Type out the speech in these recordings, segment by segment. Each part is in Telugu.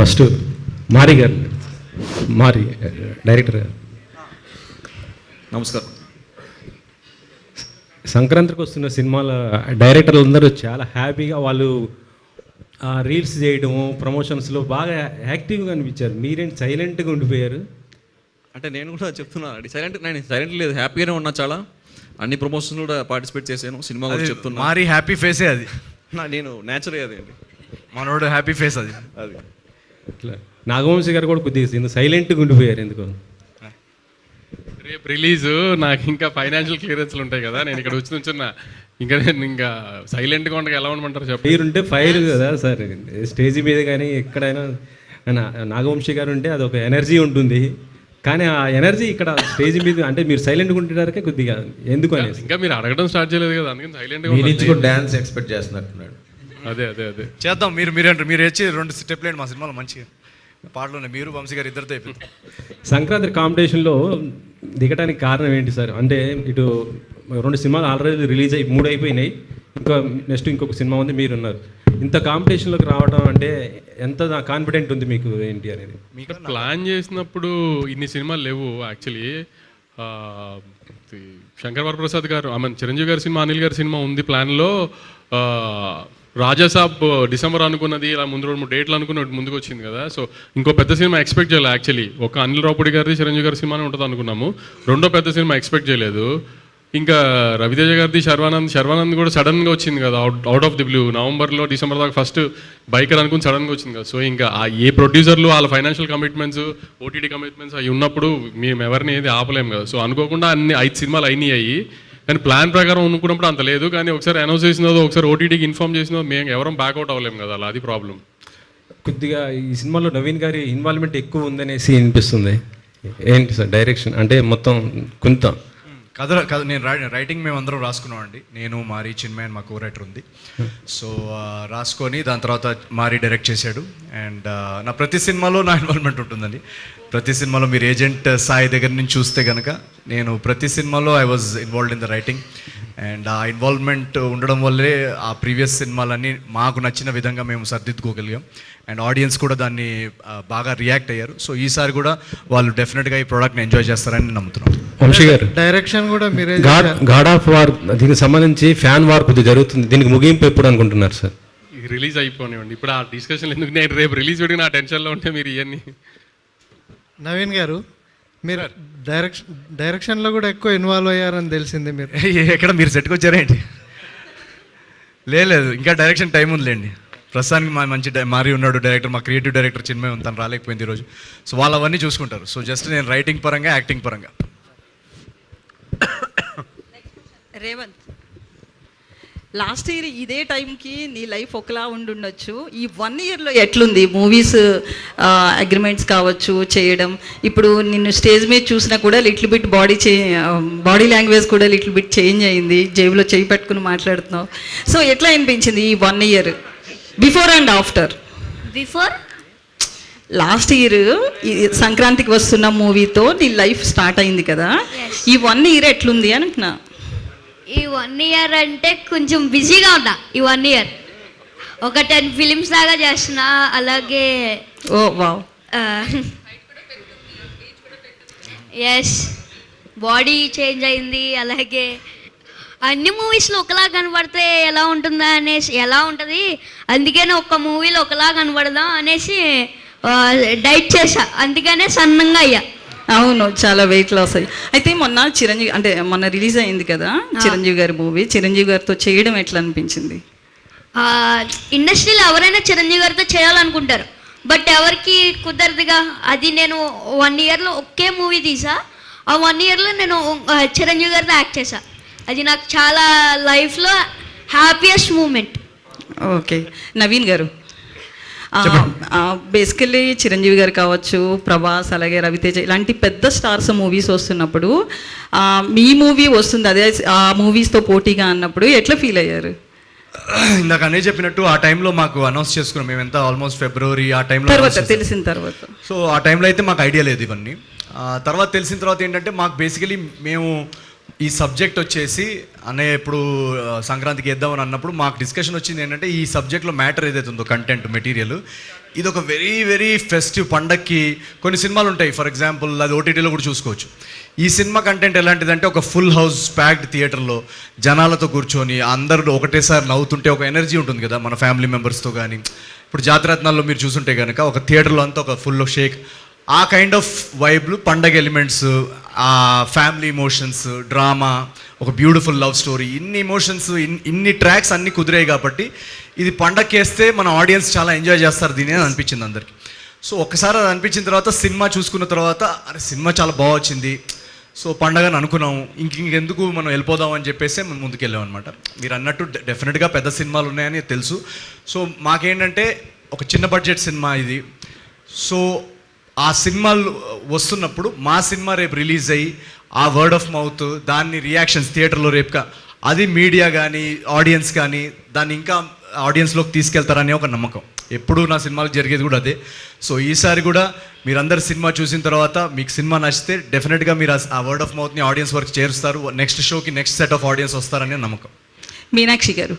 ఫస్ట్ మారి గారు, మారి డైరెక్టర్ గారు నమస్కారం. సంక్రాంతికి వస్తున్న సినిమాల డైరెక్టర్లు అందరూ చాలా హ్యాపీగా వాళ్ళు రీల్స్ చేయడము ప్రమోషన్స్లో బాగా యాక్టివ్గా అనిపించారు. మీరేంటి సైలెంట్గా ఉండిపోయారు? అంటే నేను కూడా చెప్తున్నాను, నేను సైలెంట్ లేదు, హ్యాపీగానే ఉన్నా. చాలా అన్ని ప్రమోషన్స్ కూడా పార్టిసిపేట్ చేశాను. సినిమా కూడా చెప్తున్నా. మారి హ్యాపీ ఫేసే అది. నేను న్యాచురల్ అది అండి, మనోడు హ్యాపీ ఫేస్ అది. ఇట్లా నాగవంశీ గారు కూడా కొద్దిగా సైలెంట్గా ఉండిపోయారు ఎందుకు? రేపు రిలీజు నాకు ఇంకా ఫైనాన్షియల్ క్లియరెన్స్లు ఉంటాయి కదా, నేను ఇక్కడ వచ్చి నుంచున్నా. నేను ఇంకా సైలెంట్గా ఉండగా ఎలా ఉండమంటారు చెప్పండి. మీరుంటే ఫైర్ కదా సార్, స్టేజ్ మీద కానీ ఎక్కడైనా. నాగవంశీ గారు ఉంటే అదొక ఎనర్జీ ఉంటుంది, కానీ ఆ ఎనర్జీ ఇక్కడ స్టేజ్ మీద అంటే మీరు సైలెంట్గా ఉంటున్నారకే కొద్దిగా ఎందుకు అనేసి. ఇంకా మీరు అడగడం స్టార్ట్ చేయలేదు కదా, అందుకని సైలెంట్గా డాన్స్ ఎక్స్పెక్ట్ చేస్తున్నట్టున్నాడు. అదే అదే అదే చేద్దాం. మీరు వచ్చి 2 స్టెప్లు వేయండి మా సినిమాలో, మంచిగా పాటలోనే మీరు వంశీ గారు ఇద్దరితో అయిపోయింది. సంక్రాంతి కాంపిటీషన్లో దిగడానికి కారణం ఏంటి సార్? అంటే ఇటు 2 సినిమాలు ఆల్రెడీ రిలీజ్ అయ్యి 3 అయిపోయినాయి, ఇంకా నెక్స్ట్ ఇంకొక సినిమా ఉంది, మీరున్నారు. ఇంత కాంపిటీషన్లోకి రావడం అంటే ఎంత కాన్ఫిడెంట్ ఉంది మీకు ఏంటి అనేది? మీకు ప్లాన్ చేసినప్పుడు ఇన్ని సినిమాలు లేవు యాక్చువల్లీ. శంకర్ వరప్రసాద్ గారు, చిరంజీవి గారి సినిమా, అనిల్ గారి సినిమా ఉంది ప్లాన్లో. రాజాసాబ్ డిసెంబర్ అనుకున్నది, ఇలా ముందు 2-3 డేట్లు అనుకుని ముందుకు వచ్చింది కదా. సో ఇంకో పెద్ద సినిమా ఎక్స్పెక్ట్ చేయలేదు యాక్చువల్లీ. ఒక అనిల్ రావుపూడి గారిది, చిరంజీవి గారి సినిమానే ఉంటుంది అనుకున్నాము. రెండో పెద్ద సినిమా ఎక్స్పెక్ట్ చేయలేదు. ఇంకా రవితేజ గారిది శర్వానంద్ కూడా సడన్గా వచ్చింది కదా, అవుట్ ఆఫ్ ది బ్లూ. నవంబర్లో డిసెంబర్ దాకా ఫస్ట్ బైకర్ అనుకుని సడన్గా వచ్చింది కదా. సో ఇంకా ఏ ప్రొడ్యూసర్లు వాళ్ళ ఫైనాన్షియల్ కమిట్మెంట్స్, ఓటీటీ కమిట్మెంట్స్ అవి ఉన్నప్పుడు మేము ఎవరిని ఏది ఆపలేము కదా. సో అనుకోకుండా 5 సినిమాలు అయినాయి, కానీ ప్లాన్ ప్రకారం అనుకున్నప్పుడు అంత లేదు. కానీ ఒకసారి అనౌన్స్ చేసినదో, ఒకసారి ఓటీటీకి ఇన్ఫార్మ్ చేసినదో మేము ఎవరం బ్యాక్అవుట్ అవ్వలేము కదా, అలా అది ప్రాబ్లం. కొద్దిగా ఈ సినిమాలో నవీన్ గారి ఇన్వాల్వ్మెంట్ ఎక్కువ ఉందనేసి అనిపిస్తుంది. ఏంటి సార్ డైరెక్షన్ అంటే మొత్తం కొంత కథ నేను రైటింగ్ మేము అందరం రాసుకున్నాం అండి. నేను మారి చిన్మయ్ మా కో రైటర్ ఉంది. సో రాసుకొని దాని తర్వాత మారి డైరెక్ట్ చేశాడు. అండ్ నా ప్రతి సినిమాలో నా ఇన్వాల్వ్మెంట్ ఉంటుందండి. ప్రతి సినిమాలో మీరు ఏజెంట్ సాయి దగ్గర నుంచి చూస్తే కనుక నేను ప్రతి సినిమాలో I was involved in the writing. And ఆ ఇన్వాల్వ్మెంట్ ఉండడం వల్లే ఆ ప్రీవియస్ సినిమాలన్నీ మాకు నచ్చిన విధంగా మేము సర్దిద్దుకోగలిగాం. అండ్ ఆడియన్స్ కూడా దాన్ని బాగా రియాక్ట్ అయ్యారు. సో ఈసారి కూడా వాళ్ళు డెఫినెట్గా ఈ ప్రోడక్ట్ని ఎంజాయ్ చేస్తారని నమ్ముతున్నాం. వంశీ గారు, డైరెక్షన్ కూడా మీరే గాడ్ ఆఫ్ వార్ దీనికి సంబంధించి ఫ్యాన్ వార్ కొద్దిగా జరుగుతుంది, దీనికి ముగింపు ఎప్పుడు అనుకుంటున్నారు సార్? రిలీజ్ అయిపోనివ్వండి, ఇప్పుడు ఆ డిస్కషన్ ఎందుకు? నేను రేపు రిలీజ్ పెట్టి నా టెన్షన్లో ఉంటే మీరు ఇవన్నీ. నవీన్ గారు, మీరు డైరెక్షన్లో కూడా ఎక్కువ ఇన్వాల్వ్ అయ్యారని తెలిసింది. మీరు ఎక్కడ మీరు సెట్కి వచ్చారేంటి? లేదు, ఇంకా డైరెక్షన్ టైం ఉందిలేండి. ప్రస్తుతానికి మా మంచి మారి ఉన్నాడు డైరెక్టర్, మా క్రియేటివ్ డైరెక్టర్ చిన్మయ్ తను రాలేకపోయింది ఈరోజు. సో వాళ్ళు అవన్నీ చూసుకుంటారు. సో జస్ట్ నేను రైటింగ్ పరంగా, యాక్టింగ్ పరంగా. రేవంత్, లాస్ట్ ఇయర్ ఇదే టైంకి నీ లైఫ్ ఒకలా ఉండుండొచ్చు. ఈ 1 ఇయర్లో ఎట్లుంది? మూవీస్ అగ్రిమెంట్స్ కావచ్చు చేయడం, ఇప్పుడు నిన్ను స్టేజ్ మీద చూసినా కూడా లిటిల్ బిట్ బాడీ లాంగ్వేజ్ కూడా లిటిల్ బిట్ చేంజ్ అయింది, జేబులో చేయి పెట్టుకుని మాట్లాడుతున్నావు. సో ఎట్లా అనిపించింది ఈ 1 year, before and after? Before last year సంక్రాంతికి వస్తున్న మూవీతో నీ లైఫ్ స్టార్ట్ అయింది కదా, ఈ 1 ఇయర్ ఎట్లుంది అంటున్నా? ఈ 1 ఇయర్ అంటే కొంచెం బిజీగా ఉన్నా. ఈ 1 ఇయర్ ఒక 10 ఫిలిమ్స్ దాకా చేస్తున్నా. అలాగే ఓ వావ్, ఎస్, బాడీ చేంజ్ అయింది. అలాగే అన్ని మూవీస్లో ఒకలా కనబడితే ఎలా ఉంటుంది, అందుకనే ఒక్క మూవీలో ఒకలా కనబడదాం అనేసి డైట్ చేశా, అందుకనే సన్నంగా అయ్యా. అవును, చాలా వెయిట్ లాస్ అయ్యి. అయితే మొన్న రిలీజ్ అయింది కదా చిరంజీవి గారి మూవీ, చిరంజీవి గారితో చేయడం ఎట్లా అనిపించింది? ఇండస్ట్రీలో ఎవరైనా చిరంజీవి గారితో చేయాలనుకుంటారు, బట్ ఎవరికి కుదరదుగా. అది నేను 1 ఇయర్లో ఒకే మూవీ తీసా. ఆ 1 ఇయర్లో నేను చిరంజీవి గారితో యాక్ట్ చేశా. అది నాకు చాలా లైఫ్లో హ్యాపీయెస్ట్ మూమెంట్. ఓకే, నవీన్ గారు, బేసికల్లీ చిరంజీవి గారు కావచ్చు, ప్రభాస్, అలాగే రవితేజ ఇలాంటి పెద్ద స్టార్స్ మూవీస్ వస్తున్నప్పుడు మీ మూవీ వస్తుంది, అదే ఆ మూవీస్తో పోటీగా అన్నప్పుడు ఎట్లా ఫీల్ అయ్యారు? ఇందాక అనే చెప్పినట్టు ఆ టైంలో మాకు అనౌన్స్ చేసుకున్నాం మేము, ఎంత ఆల్మోస్ట్ ఫిబ్రవరి ఆ టైంలో తెలిసిన తర్వాత. సో ఆ టైంలో అయితే మాకు ఐడియా లేదు ఇవన్నీ. తర్వాత తెలిసిన తర్వాత ఏంటంటే మాకు బేసికలీ మేము ఈ సబ్జెక్ట్ వచ్చేసి అన్నయ్య ఇప్పుడు సంక్రాంతికి వేద్దామని అన్నప్పుడు మాకు డిస్కషన్ వచ్చింది ఏంటంటే ఈ సబ్జెక్ట్లో మ్యాటర్ ఏదైతే ఉందో కంటెంట్ మెటీరియల్ ఇది ఒక వెరీ వెరీ ఫెస్టివ్ పండక్కి కొన్ని సినిమాలు ఉంటాయి, ఫర్ ఎగ్జాంపుల్ అది ఓటీటీలో కూడా చూసుకోవచ్చు. ఈ సినిమా కంటెంట్ ఎలాంటిదంటే ఒక ఫుల్ హౌస్ ప్యాక్డ్ థియేటర్లో జనాలతో కూర్చొని అందరూ ఒకటేసారి నవ్వుతుంటే ఒక ఎనర్జీ ఉంటుంది కదా మన ఫ్యామిలీ మెంబర్స్తో. కానీ ఇప్పుడు జాతిరత్నాల్లో మీరు చూసుంటే కనుక ఒక థియేటర్లో అంతా ఒక ఫుల్ షేక్, ఆ కైండ్ ఆఫ్ వైబ్లు, పండగ ఎలిమెంట్స్, ఆ ఫ్యామిలీ ఇమోషన్స్, డ్రామా, ఒక బ్యూటిఫుల్ లవ్ స్టోరీ, ఇన్ని ఇమోషన్స్, ఇన్ని ట్రాక్స్ అన్నీ కుదిరాయి కాబట్టి ఇది పండగకేస్తే మన ఆడియన్స్ చాలా ఎంజాయ్ చేస్తారు దీని అని అనిపించింది అందరికీ. సో ఒకసారి అది అనిపించిన తర్వాత సినిమా చూసుకున్న తర్వాత అరే సినిమా చాలా బాగా వచ్చింది, సో పండగని అనుకున్నాము, ఇంకెందుకు మనం వెళ్ళిపోదాం అని చెప్పేసి మనం ముందుకెళ్ళాం అనమాట. మీరు అన్నట్టు డెఫినెట్గా పెద్ద సినిమాలు ఉన్నాయని తెలుసు. సో మాకేంటంటే ఒక చిన్న బడ్జెట్ సినిమా ఇది. సో ఆ సినిమాలు వస్తున్నప్పుడు మా సినిమా రేపు రిలీజ్ అయ్యి ఆ వర్డ్ ఆఫ్ మౌత్, దాన్ని రియాక్షన్స్ థియేటర్లో రేపుగా అది మీడియా కానీ ఆడియన్స్ కానీ దాన్ని ఇంకా ఆడియన్స్లోకి తీసుకెళ్తారనే ఒక నమ్మకం. ఎప్పుడు నా సినిమాలకు జరిగేది కూడా అదే. సో ఈసారి కూడా మీరందరు సినిమా చూసిన తర్వాత మీకు సినిమా నచ్చితే డెఫినెట్గా మీరు ఆ వర్డ్ ఆఫ్ మౌత్ని ఆడియన్స్ వరకు చేరుస్తారు, నెక్స్ట్ షోకి నెక్స్ట్ సెట్ ఆఫ్ ఆడియన్స్ వస్తారనే నమ్మకం. మీనాక్షి గారు,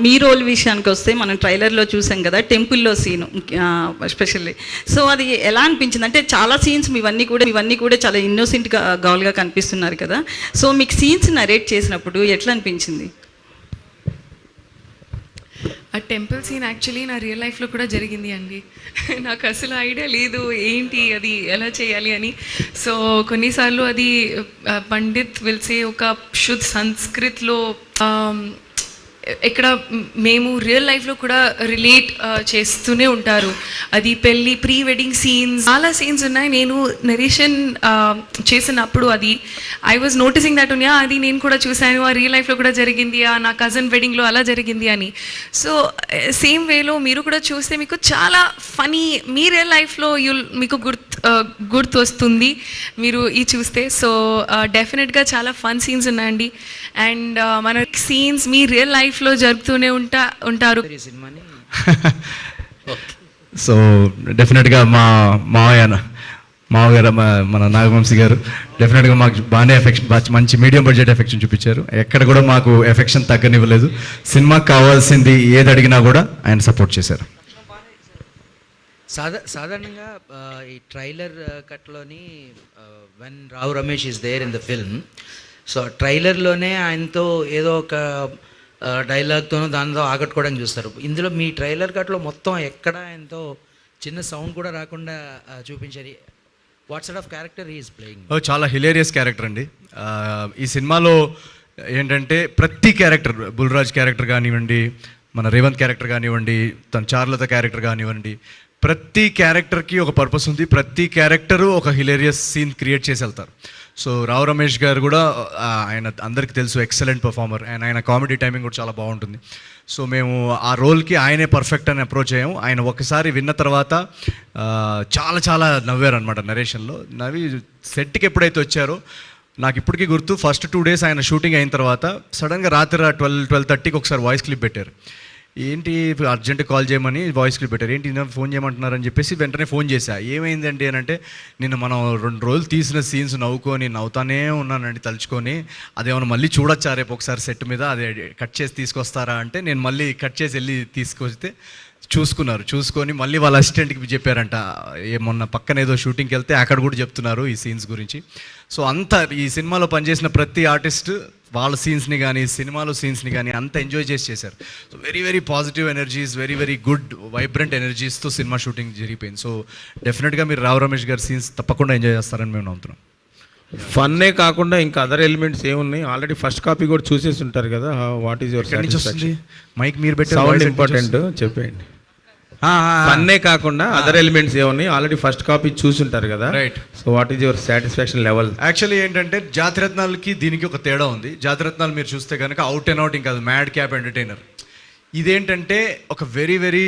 మీ రోల్ విషయానికి వస్తే మనం ట్రైలర్లో చూసాం కదా, టెంపుల్లో సీను ఎస్పెషల్లీ. సో అది ఎలా అనిపించింది అంటే చాలా సీన్స్ ఇవన్నీ కూడా చాలా ఇన్నోసెంట్గా గౌల్గా కనిపిస్తున్నారు కదా. సో మీకు సీన్స్ నరేట్ చేసినప్పుడు ఎట్లా అనిపించింది? ఆ టెంపుల్ సీన్ యాక్చువల్లీ నా రియల్ లైఫ్లో కూడా జరిగింది అండి. నాకు అసలు ఐడియా లేదు ఏంటి అది ఎలా చేయాలి అని. సో కొన్నిసార్లు అది పండిత్ విల్సే ఒక శుద్ధ సంస్కృత్లో ఇక్కడ మేము రియల్ లైఫ్లో కూడా రిలేట్ చేస్తూనే ఉంటారు. అది పెళ్ళి, ప్రీ వెడ్డింగ్ సీన్స్, చాలా సీన్స్ ఉన్నాయి. నేను నరేషన్ చేసినప్పుడు అది ఐ వాజ్ నోటీసింగ్ దట్ అది నేను కూడా చూశాను, ఆ రియల్ లైఫ్లో కూడా జరిగింది, నా కజిన్ వెడ్డింగ్లో అలా జరిగింది అని. సో సేమ్ వేలో మీరు కూడా చూస్తే మీకు చాలా ఫనీ, మీ రియల్ లైఫ్లో మీకు గుర్తు వస్తుంది మీరు ఈ చూస్తే. సో డెఫినెట్గా చాలా ఫన్ సీన్స్ ఉన్నాయండి. అండ్ మన సీన్స్ మీ రియల్ లైఫ్లో జరుగుతూనే ఉంటారు. సో డెఫినెట్గా మా మావగారు మన నాగవంశీ గారు డెఫినెట్గా మాకు బాగానే మంచి మీడియం బడ్జెట్ ఎఫెక్షన్ చూపించారు. ఎక్కడ కూడా మాకు ఎఫెక్షన్ తగ్గనివ్వలేదు. సినిమాకి కావాల్సింది ఏది అడిగినా కూడా ఆయన సపోర్ట్ చేశారు. సాధారణంగా ఈ ట్రైలర్ కట్లోని when Rao Ramesh is there in the film, so ట్రైలర్లోనే ఆయనతో ఏదో ఒక డైలాగ్తోనో దానితో ఆకట్టుకోవడానికి చూస్తారు. ఇందులో మీ ట్రైలర్ కట్లో మొత్తం ఎక్కడ ఆయనతో చిన్న సౌండ్ కూడా రాకుండా చూపించారు. What sort of character he is playing? చాలా హిలేరియస్ క్యారెక్టర్ అండి. ఈ సినిమాలో ఏంటంటే ప్రతి క్యారెక్టర్, బుల్రాజ్ క్యారెక్టర్ కానివ్వండి, మన రేవంత్ క్యారెక్టర్ కానివ్వండి, తన చారులత క్యారెక్టర్ కానివ్వండి, ప్రతి క్యారెక్టర్కి ఒక పర్పస్ ఉంది. ప్రతి క్యారెక్టరు ఒక హిలేరియస్ సీన్ క్రియేట్ చేసి వెళ్తారు. సో రావు రమేష్ గారు కూడా ఆయన అందరికీ తెలుసు, ఎక్సలెంట్ పర్ఫార్మర్, అండ్ ఆయన కామెడీ టైమింగ్ కూడా చాలా బాగుంటుంది. సో మేము ఆ రోల్కి ఆయనే పర్ఫెక్ట్ అని అప్రోచ్ అయ్యాము. ఆయన ఒకసారి విన్న తర్వాత చాలా చాలా నవ్వారు అనమాట నరేషన్లో. నవ్వి సెట్కి ఎప్పుడైతే వచ్చారో నాకు ఇప్పటికీ గుర్తు, ఫస్ట్ 2 days ఆయన షూటింగ్ అయిన తర్వాత సడన్గా రాత్రి 12:30కి ఒకసారి వాయిస్ క్లిప్ పెట్టారు. ఏంటి అర్జెంట్ కాల్ చేయమని వాయిస్ క్లిప్ పెట్టారు. ఏంటి ఫోన్ చేయమంటున్నారని చెప్పేసి వెంటనే ఫోన్ చేశా. ఏమైందండి అని అంటే, నిన్న మనం 2 రోజులు తీసిన సీన్స్ నవ్వుతానే ఉన్నానండి తలుచుకొని, అదేమన్నా మళ్ళీ చూడొచ్చా రేపు ఒకసారి సెట్ మీద, అదే కట్ చేసి తీసుకొస్తారా అంటే, నేను మళ్ళీ కట్ చేసి వెళ్ళి తీసుకొస్తే చూసుకొని మళ్ళీ వాళ్ళ అసిస్టెంట్కి చెప్పారంట. మొన్న పక్కన ఏదో షూటింగ్కి వెళ్తే అక్కడ కూడా చెప్తున్నారు ఈ సీన్స్ గురించి. సో అంతా ఈ సినిమాలో పనిచేసిన ప్రతి ఆర్టిస్ట్ వాళ్ళ సీన్స్ని కానీ సినిమాలో సీన్స్ని కానీ అంత ఎంజాయ్ చేశారు. So very very positive energies, very very good vibrant ఎనర్జీస్తో సినిమా షూటింగ్ జరిగిపోయింది. సో డెఫినెట్గా మీరు రావు రమేష్ గారి సీన్స్ తప్పకుండా ఎంజాయ్ చేస్తారని మేము నమ్ముతున్నాం. ఫన్నే కాకుండా ఇంకా అదర్ ఎలిమెంట్స్ ఏమున్నాయి? ఆల్రెడీ ఫస్ట్ కాపీ కూడా చూసేసి ఉంటారు కదా. What is your satisfaction? Mic మీరు పెట్టే సౌండ్ ఇంపార్టెంట్ చెప్పండి. ఫన్నే కాకుండా అదర్ ఎలిమెంట్స్ ఏమున్నాయి? ఆల్రెడీ ఫస్ట్ కాపీ చూసి ఉంటారు కదా. Right. So what is your satisfaction level? Actually ఏంటంటే జాతిరత్నాలకి దీనికి ఒక తేడా ఉంది. జాతిరత్నాలు మీరు చూస్తే కనుక అవుట్ అండ్ అవుట్ ఇంకా మ్యాడ్ క్యాప్ ఎంటర్టైనర్. ఇదేంటంటే ఒక వెరీ వెరీ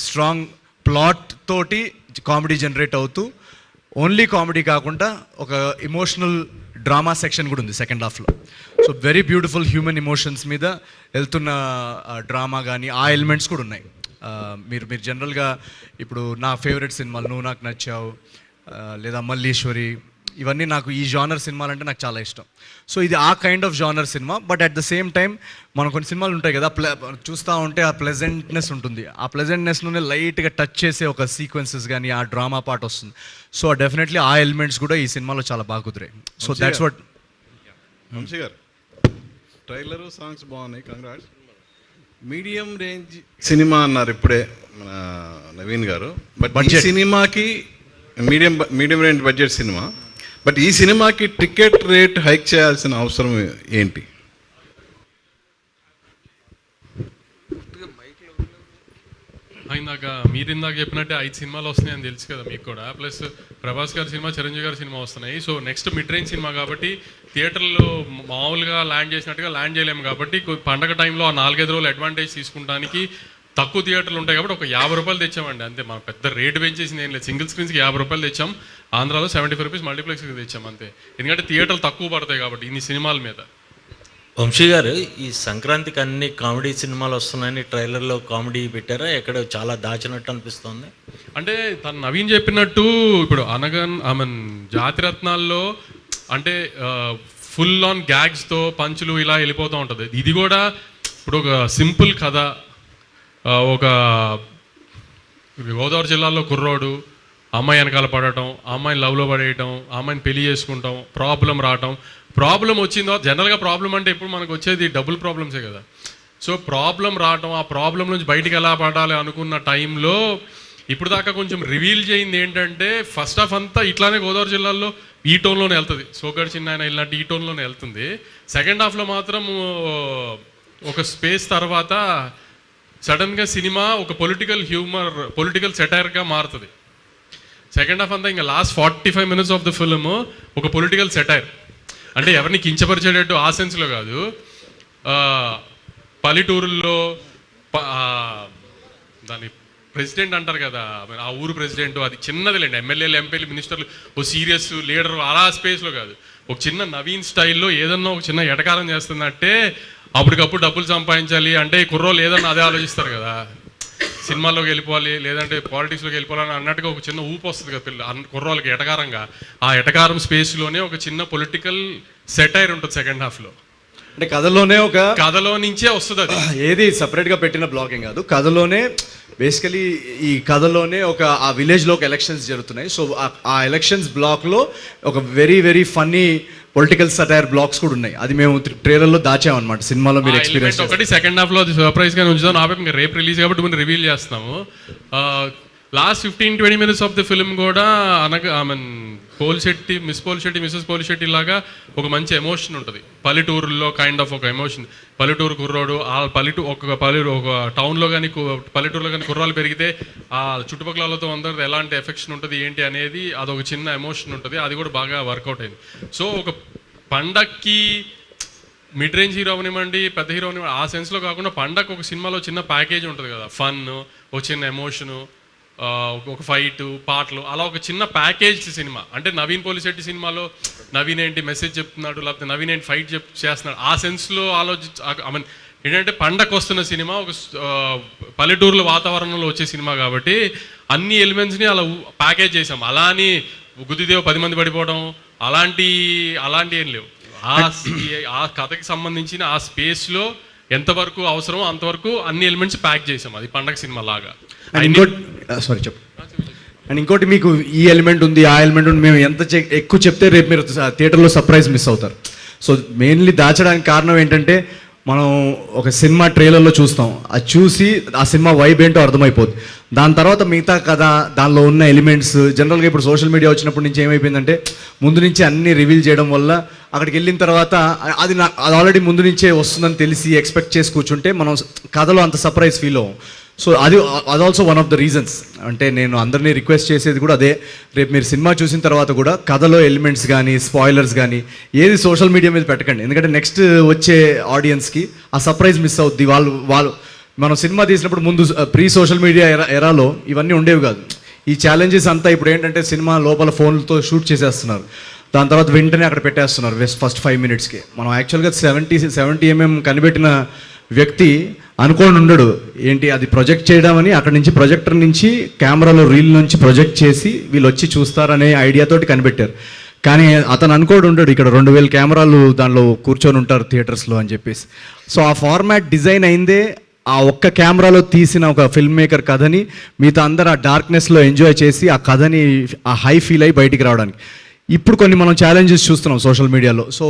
స్ట్రాంగ్ ప్లాట్ తోటి కామెడీ జనరేట్ అవుతూ, ఓన్లీ కామెడీ కాకుండా ఒక ఎమోషనల్ డ్రామా సెక్షన్ కూడా ఉంది సెకండ్ హాఫ్లో. So very beautiful human emotions మీద వెళ్తున్న డ్రామా కానీ ఆ ఎలిమెంట్స్ కూడా ఉన్నాయి. మీరు జనరల్గా ఇప్పుడు నా ఫేవరెట్ సినిమాలు నువ్వు నాకు నచ్చావు, లేదా మల్లీశ్వరి, ఇవన్నీ నాకు ఈ జానర్ సినిమాలు అంటే నాకు చాలా ఇష్టం. సో ఇది ఆ kind of genre cinema. But at the same time మనం కొన్ని సినిమాలు ఉంటాయి కదా, చూస్తూ ఉంటే ఆ ప్లెజెంట్నెస్ ఉంటుంది. ఆ ప్లెజెంట్నెస్లోనే లైట్గా టచ్ చేసే ఒక సీక్వెన్సెస్ కానీ ఆ డ్రామా పార్ట్ వస్తుంది. సో డెఫినెట్లీ ఆ ఎలిమెంట్స్ కూడా ఈ సినిమాలో చాలా బాగా కుదిరాయి. So that's what. Vamsi garu, trailer songs బాగున్నాయి, కంగ్రాట్స్. మీడియం రేంజ్ సినిమా అన్నారు ఇప్పుడే మన నవీన్ గారు. బట్ ఈ సినిమాకి medium range budget cinema, but ఈ సినిమాకి టికెట్ రేట్ హైక్ చేయాల్సిన అవసరం ఏంటి? ఇందాక చెప్పినట్టే 5 సినిమాలు వస్తున్నాయని తెలుసు కదా మీకు కూడా. ప్లస్ ప్రభాస్ గారి సినిమా, చిరంజీవి గారి సినిమా వస్తున్నాయి. So next mid range cinema కాబట్టి థియేటర్లో మామూలుగా ల్యాండ్ చేసినట్టుగా ల్యాండ్ చేయలేము కాబట్టి పండగ టైంలో ఆ 4-5 రోజులు అడ్వాంటేజ్ తీసుకుంటానికి తక్కువ థియేటర్లు ఉంటాయి కాబట్టి ఒక 50 రూపాయలు తెచ్చామండి అంతే. మా పెద్ద రేటు పెంచేసింది ఏం లేదు. సింగిల్ స్క్రీన్స్కి 50 రూపాయలు తెచ్చాం. ఆంధ్రాలో 75 రూపీస్ మల్టీప్లెక్స్కి తెచ్చాం అంతే. ఎందుకంటే థియేటర్లు తక్కువ పడతాయి కాబట్టి ఇన్ని సినిమాల మీద. వంశీ గారు, ఈ సంక్రాంతికి అన్ని కామెడీ సినిమాలు వస్తున్నాయని ట్రైలర్లో కామెడీ పెట్టారా? ఎక్కడ చాలా దాచినట్టు అనిపిస్తుంది. అంటే తను నవీన్ చెప్పినట్టు ఇప్పుడు జాతిరత్నాల్లో అంటే ఫుల్ ఆన్ గ్యాగ్స్తో పంచులు ఇలా వెళ్ళిపోతూ ఉంటుంది. ఇది కూడా ఇప్పుడు ఒక సింపుల్ కథ, ఒక గోదావరి జిల్లాలో కుర్రోడు అమ్మాయి వెనకాల పడటం, అమ్మాయిని లవ్లో పడేయటం, అమ్మాయిని పెళ్లి చేసుకుంటాం, ప్రాబ్లం రావటం. ప్రాబ్లం వచ్చిందో జనరల్గా ప్రాబ్లం అంటే ఇప్పుడు మనకు వచ్చేది డబుల్ ప్రాబ్లమ్సే కదా. సో ప్రాబ్లం రావటం, ఆ ప్రాబ్లం నుంచి బయటికి ఎలా పడాలి అనుకున్న టైంలో ఇప్పుడు దాకా కొంచెం రివీల్ చేయింది ఏంటంటే ఫస్ట్ హాఫ్ అంతా ఇట్లానే గోదావరి జిల్లాలో ఈ టోన్లోనే వెళ్తుంది. సోగడ్ చిన్న ఆయన వెళ్ళినట్టు ఈ టోన్లోనే వెళ్తుంది. సెకండ్ హాఫ్లో మాత్రం ఒక స్పేస్ తర్వాత సడన్గా సినిమా ఒక పొలిటికల్ సెటైర్గా మారుతుంది. సెకండ్ హాఫ్ అంతా ఇంకా last 45 minutes of the film ఒక పొలిటికల్ సెటైర్. అంటే ఎవరిని కించపరిచేటట్టు ఆ సెన్స్లో కాదు. పల్లెటూరుల్లో దాని ప్రెసిడెంట్ అంటారు కదా, ఆ ఊరు ప్రెసిడెంట్, అది చిన్నదిలేండి. ఎమ్మెల్యేలు, ఎంపీలు, మినిస్టర్లు ఓ సీరియస్ లీడర్ అలా స్పేస్లో కాదు. ఒక చిన్న నవీన్ స్టైల్లో ఏదన్నా ఒక చిన్న ఎటకారం చేస్తుందంటే అప్పటికప్పుడు డబ్బులు సంపాదించాలి అంటే కుర్రోళ్ళు ఏదన్నా అదే ఆలోచిస్తారు కదా. సినిమాల్లోకి వెళ్ళిపోవాలి లేదంటే పాలిటిక్స్లోకి వెళ్ళిపోవాలని అన్నట్టుగా ఒక చిన్న ఊపు వస్తుంది కదా కుర్రోళ్ళకి ఎటకారంగా. ఆ ఎటకారం స్పేస్లోనే ఒక చిన్న పొలిటికల్ సెటైర్ ఉంటుంది సెకండ్ హాఫ్లో. అంటే కథలో నుంచే వస్తుంది. అది ఏది సపరేట్గా పెట్టిన బ్లాకింగ్ కాదు, కథలోనే బేసికలీ ఈ కథలోనే ఆ విలేజ్లో ఒక ఎలక్షన్స్ జరుగుతున్నాయి. సో ఆ ఎలక్షన్స్ బ్లాక్లో ఒక very very funny political satire blocks కూడా ఉన్నాయి. అది మేము ట్రైలర్లో దాచామన్నమాట. సినిమాలో మీరు ఎక్స్పీరియన్స్ ఒకటి సెకండ్ హాఫ్లో అది సర్ప్రైజ్గా ఉంచుదాం. ఆపే ఇంకా రేపు రిలీజ్ కాబట్టి మనం రివీల్ చేస్తాము. Last 15-20 minutes of the film కూడా మిస్సెస్ పోలిశెట్టి లాగా ఒక మంచి ఎమోషన్ ఉంటుంది. పల్లెటూరులో కైండ్ ఆఫ్ ఒక ఎమోషన్. పల్లెటూరు కుర్రోడు ఒక టౌన్లో కానీ పల్లెటూరులో కానీ కుర్రాలు పెరిగితే ఆ చుట్టుపక్కల వాళ్ళతో అందరితో ఎలాంటి ఎఫెక్షన్ ఉంటుంది ఏంటి అనేది అదొక చిన్న ఎమోషన్ ఉంటుంది. అది కూడా బాగా వర్కౌట్ అయింది. సో ఒక పండక్కి మిడ్ రేంజ్ హీరో అవనివ్వండి, పెద్ద హీరో అవనివ్వండి, ఆ సెన్స్లో కాకుండా పండగ ఒక సినిమాలో చిన్న ప్యాకేజ్ ఉంటుంది కదా, ఫన్, ఒక చిన్న ఎమోషను, ఒక ఫైట్, పాటలు, అలా ఒక చిన్న ప్యాకేజ్ సినిమా. అంటే నవీన్ పోలిశెట్టి సినిమాలో నవీన్ ఏంటి మెసేజ్ చెప్తున్నాడు, లేకపోతే నవీన్ ఏంటి ఫైట్ చేస్తున్నాడు, ఆ సెన్స్లో ఏంటంటే పండగ వస్తున్న సినిమా, ఒక పల్లెటూరులో వాతావరణంలో వచ్చే సినిమా కాబట్టి అన్ని ఎలిమెంట్స్ని అలా ప్యాకేజ్ చేసాం. అలా అని గుద్దిదేవ 10 మంది పడిపోవడం అలాంటి ఏం లేవు. ఆ కథకి సంబంధించిన ఆ స్పేస్లో ఎంతవరకు అవసరమో అంతవరకు అన్ని ఎలిమెంట్స్ ప్యాక్ చేసాం. అది పండగ సినిమా లాగా. అండ్ ఇంకోటి మీకు ఈ ఎలిమెంట్ ఉంది, ఆ ఎలిమెంట్ ఉంది, మేము ఎంత ఎక్కువ చెప్తే రేపు మీరు థియేటర్లో సర్ప్రైజ్ మిస్ అవుతారు. సో మెయిన్లీ దాచడానికి కారణం ఏంటంటే మనం ఒక సినిమా ట్రైలర్లో చూస్తాం, అది చూసి ఆ సినిమా వైబ్ ఏంటో అర్థమైపోద్ది. దాని తర్వాత మిగతా కథ, దానిలో ఉన్న ఎలిమెంట్స్ జనరల్గా ఇప్పుడు సోషల్ మీడియా వచ్చినప్పటి నుంచి ఏమైపోయిందంటే ముందు నుంచి అన్నీ రివీల్ చేయడం వల్ల అక్కడికి వెళ్ళిన తర్వాత అది ఆల్రెడీ ముందు నుంచే వస్తుందని తెలిసి ఎక్స్పెక్ట్ చేసి కూర్చుంటే మనం కథలో అంత సర్ప్రైజ్ ఫీల్ అవ్వం. సో అది also one of the reasons. అంటే నేను అందరినీ రిక్వెస్ట్ చేసేది కూడా అదే, రేపు మీరు సినిమా చూసిన తర్వాత కూడా కథలో ఎలిమెంట్స్ కానీ స్పాయిలర్స్ కానీ ఏది సోషల్ మీడియా మీద పెట్టకండి. ఎందుకంటే నెక్స్ట్ వచ్చే ఆడియన్స్కి ఆ సర్ప్రైజ్ మిస్ అవుద్ది. వాళ్ళు మనం సినిమా తీసినప్పుడు ముందు ప్రీ సోషల్ మీడియా ఎరాలో ఇవన్నీ ఉండేవి కాదు. ఈ ఛాలెంజెస్ అంతా ఇప్పుడు ఏంటంటే సినిమా లోపల ఫోన్లతో షూట్ చేసేస్తున్నారు, దాని తర్వాత వెంటనే అక్కడ పెట్టేస్తున్నారు ఫస్ట్ 5 మినిట్స్కి. మనం యాక్చువల్గా 70 mm కనిపెట్టిన వ్యక్తి అనుకోని ఉండడు ఏంటి అది ప్రొజెక్ట్ చేయడం అని. అక్కడ నుంచి ప్రొజెక్టర్ నుంచి కెమెరాలో రీల్ నుంచి ప్రొజెక్ట్ చేసి వీళ్ళు వచ్చి చూస్తారనే ఐడియాతోటి కనిపెట్టారు. కానీ అతను అనుకోడు ఉంటాడు ఇక్కడ 2000 కెమెరాలు దానిలో కూర్చొని ఉంటారు థియేటర్స్లో అని చెప్పేసి. సో ఆ ఫార్మాట్ డిజైన్ అయిందే ఆ ఒక్క కెమెరాలో తీసిన ఒక ఫిల్మ్ మేకర్ కథని మిగతా అందరూ ఆ డార్క్నెస్లో ఎంజాయ్ చేసి ఆ కథని ఆ హై ఫీల్ అయ్యి బయటికి రావడానికి. ఇప్పుడు కొన్ని మనం ఛాలెంజెస్ చూస్తున్నాం సోషల్ మీడియాలో. సో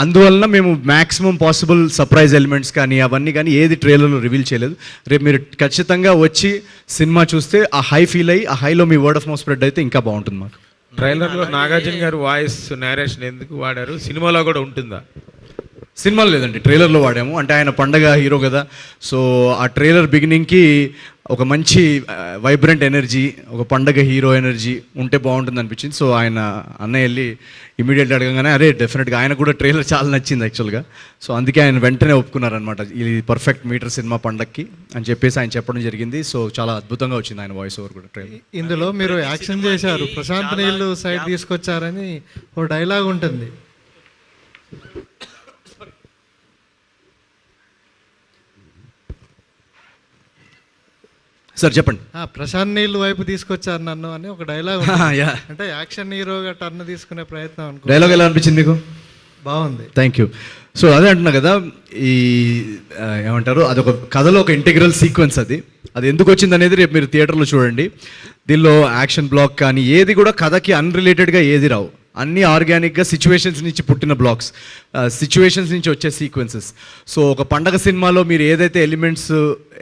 అందువలన మేము మ్యాక్సిమం పాసిబుల్ సర్ప్రైజ్ ఎలిమెంట్స్ కానీ అవన్నీ కానీ ఏది ట్రైలర్లో రివీల్ చేయలేదు. రేపు మీరు ఖచ్చితంగా వచ్చి సినిమా చూస్తే ఆ హై ఫీల్ అయ్యి ఆ హైలో మీ వర్డ్ ఆఫ్ మౌత్ స్ప్రెడ్ అయితే ఇంకా బాగుంటుంది మాకు. ట్రైలర్లో నాగార్జున గారు వాయిస్ నేరేషన్ ఎందుకు వాడారు, సినిమాలో కూడా ఉంటుందా? సినిమాలో లేదండి, ట్రైలర్లో వాడాము. అంటే ఆయన పండగ హీరో కదా, సో ఆ ట్రైలర్ బిగినింగ్కి ఒక మంచి వైబ్రెంట్ ఎనర్జీ, ఒక పండగ హీరో ఎనర్జీ ఉంటే బాగుంటుంది అనిపించింది. సో ఆయన అన్నయ్య వెళ్ళి ఇమీడియట్లీ అడగగానే అరే డెఫినెట్గా ఆయన కూడా ట్రైలర్ చాలా నచ్చింది యాక్చువల్గా. సో అందుకే ఆయన వెంటనే ఒప్పుకున్నారనమాట, ఇది పర్ఫెక్ట్ మీటర్ సినిమా పండగకి అని చెప్పేసి ఆయన చెప్పడం జరిగింది. సో చాలా అద్భుతంగా వచ్చింది ఆయన వాయిస్ ఓవర్ కూడా ట్రైలర్. ఇందులో మీరు యాక్షన్ చేశారు, ప్రశాంత్ నీళ్ళు సైడ్ తీసుకొచ్చారని ఓ డైలాగ్ ఉంటుంది. సార్ చెప్పండి. ప్రశాంత్ నీళ్ళు వైపు తీసుకొచ్చారు నన్ను అని ఒక డైలాగ్ అంటే యాక్షన్ హీరోగా టర్న్ తీసుకునే ప్రయత్నం అనుకో. డైలాగ్ ఎలా అనిపించింది మీకు? బాగుంది, థ్యాంక్ యూ. సో అదే అంటున్నా కదా, ఈ ఏమంటారు అదొక కథలో ఒక ఇంటిగ్రల్ సీక్వెన్స్. అది ఎందుకు వచ్చింది అనేది రేపు మీరు థియేటర్లో చూడండి. దీనిలో యాక్షన్ బ్లాక్ కానీ ఏది కూడా కథకి అన్రిలేటెడ్గా ఏది రావు, అన్నీ ఆర్గానిక్గా సిచ్యువేషన్స్ నుంచి పుట్టిన బ్లాక్స్, సిచ్యువేషన్స్ నుంచి వచ్చే సీక్వెన్సెస్. సో ఒక పండగ సినిమాలో మీరు ఏదైతే ఎలిమెంట్స్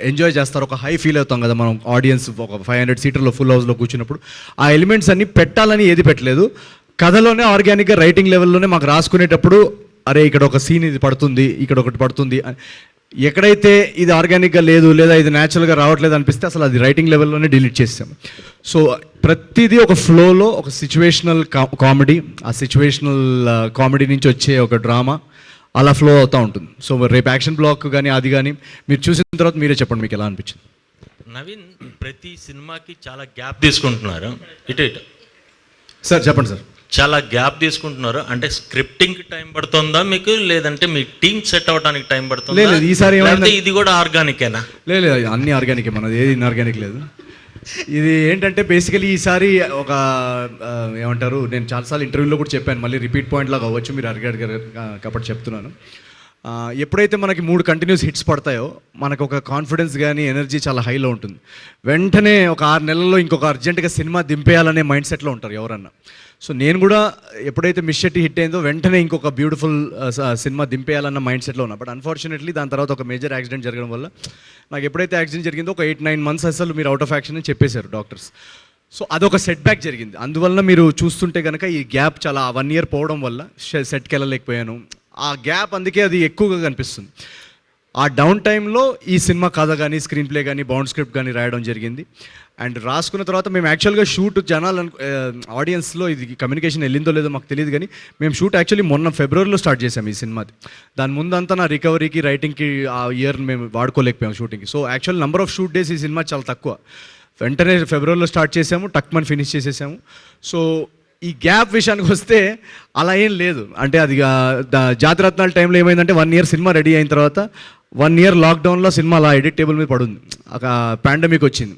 ఎంజాయ్ చేస్తారో, ఒక హై ఫీల్ అవుతాం కదా మనం ఆడియన్స్, ఒక 500 సీటర్లో ఫుల్ హౌస్లో కూర్చున్నప్పుడు ఆ ఎలిమెంట్స్ అన్ని పెట్టాలని ఏది పెట్టలేదు. కథలోనే ఆర్గానిక్గా రైటింగ్ లెవెల్లోనే మాకు రాసుకునేటప్పుడు అరే ఇక్కడ ఒక సీన్ ఇది పడుతుంది, ఇక్కడ ఒకటి పడుతుంది, ఎక్కడైతే ఇది ఆర్గానిక్గా లేదు లేదా ఇది న్యాచురల్గా రావట్లేదు అనిపిస్తే అసలు అది రైటింగ్ లెవెల్లోనే డిలీట్ చేసాం. సో ప్రతిదీ ఒక ఫ్లోలో ఒక సిచ్యువేషనల్ కామెడీ, ఆ సిచ్యువేషనల్ కామెడీ నుంచి వచ్చే ఒక డ్రామా అలా ఫ్లో అవుతూ ఉంటుంది. సో రేపు యాక్షన్ బ్లాక్ కానీ అది కానీ మీరు చూసిన తర్వాత మీరే చెప్పండి మీకు ఎలా అనిపించింది. నవీన్ ప్రతి సినిమాకి చాలా గ్యాప్ తీసుకుంటున్నారు. ఇటు సార్ చెప్పండి సార్. చాలా గ్యాప్ తీసుకుంటున్నారు అంటే స్క్రిప్టింగ్ టైం పడుతుందా మీకు, లేదంటే మీ టీం సెట్ అవడానికి టైం పడుతుందా? లేదు ఈసారి ఇది కూడా ఆర్గానికేనా? లేదు అన్ని ఆర్గానికే, మనది ఏది ఇన్ఆర్గానిక్ లేదు. ఇది ఏంటంటే బేసికలీ ఈసారి ఒక ఏమంటారు, నేను చాలాసార్లు ఇంటర్వ్యూలో కూడా చెప్పాను, మళ్ళీ రిపీట్ పాయింట్ లాగా అవ్వచ్చు, మీరు అడిగారు కాబట్టి చెప్తున్నాను. ఎప్పుడైతే మనకి 3 కంటిన్యూస్ హిట్స్ పడతాయో మనకు ఒక కాన్ఫిడెన్స్ కానీ ఎనర్జీ చాలా హైలో ఉంటుంది. వెంటనే ఒక 6 నెలల్లో ఇంకొక అర్జెంటుగా సినిమా దింపేయాలనే మైండ్ సెట్లో ఉంటారు ఎవరన్నా. సో నేను కూడా ఎప్పుడైతే మిస్ షెట్టి హిట్ అయిందో వెంటనే ఇంకొక బ్యూటిఫుల్ సినిమా దింపేయాలన్న మైండ్ సెట్లో ఉన్నా. బట్ అన్ఫార్చునేట్లీ దాని తర్వాత ఒక మేజర్ యాక్సిడెంట్ జరగడం వల్ల నాకు ఎప్పుడైతే యాక్సిడెంట్ జరిగిందో ఒక 8-9 months అసలు మీరు అవుట్ ఆఫ్ యాక్షన్ అని చెప్పేశారు డాక్టర్స్. సో అదొక సెట్ బ్యాక్ జరిగింది. అందువల్ల మీరు చూస్తుంటే కనుక ఈ గ్యాప్ చాలా 1 year పోవడం వల్ల సెట్కి వెళ్ళలేకపోయాను. ఆ గ్యాప్ అందుకే అది ఎక్కువగా కనిపిస్తుంది. ఆ డౌన్ టైంలో ఈ సినిమా కథ కానీ స్క్రీన్ ప్లే కానీ బౌండ్ స్క్రిప్ట్ కానీ రాయడం జరిగింది. అండ్ రాసుకున్న తర్వాత మేము యాక్చువల్గా షూట్ జనాలు ఆడియన్స్లో ఇది కమ్యూనికేషన్ వెళ్ళిందో లేదో మాకు తెలియదు, కానీ మేము షూట్ యాక్చువల్లీ మొన్న ఫిబ్రవరిలో స్టార్ట్ చేసాం ఈ సినిమాది. దాని ముందంతా నా రికవరీకి రైటింగ్కి ఆ ఇయర్ మేము వాడుకోలేకపోయాం షూటింగ్కి. So actual number of shoot days ఈ సినిమా చాలా తక్కువ. వెంటనే ఫిబ్రవరిలో స్టార్ట్ చేసాము, టక్మని ఫినిష్ చేసేసాము. సో ఈ గ్యాప్ విషయానికి వస్తే అలా ఏం లేదు. అంటే అది జాతిరత్నాల టైంలో ఏమైందంటే 1 year సినిమా రెడీ అయిన తర్వాత 1 year లాక్డౌన్లో సినిమా అలా ఎడిట్ టేబుల్ మీద పడుంది, ఒక పాండమిక్ వచ్చింది.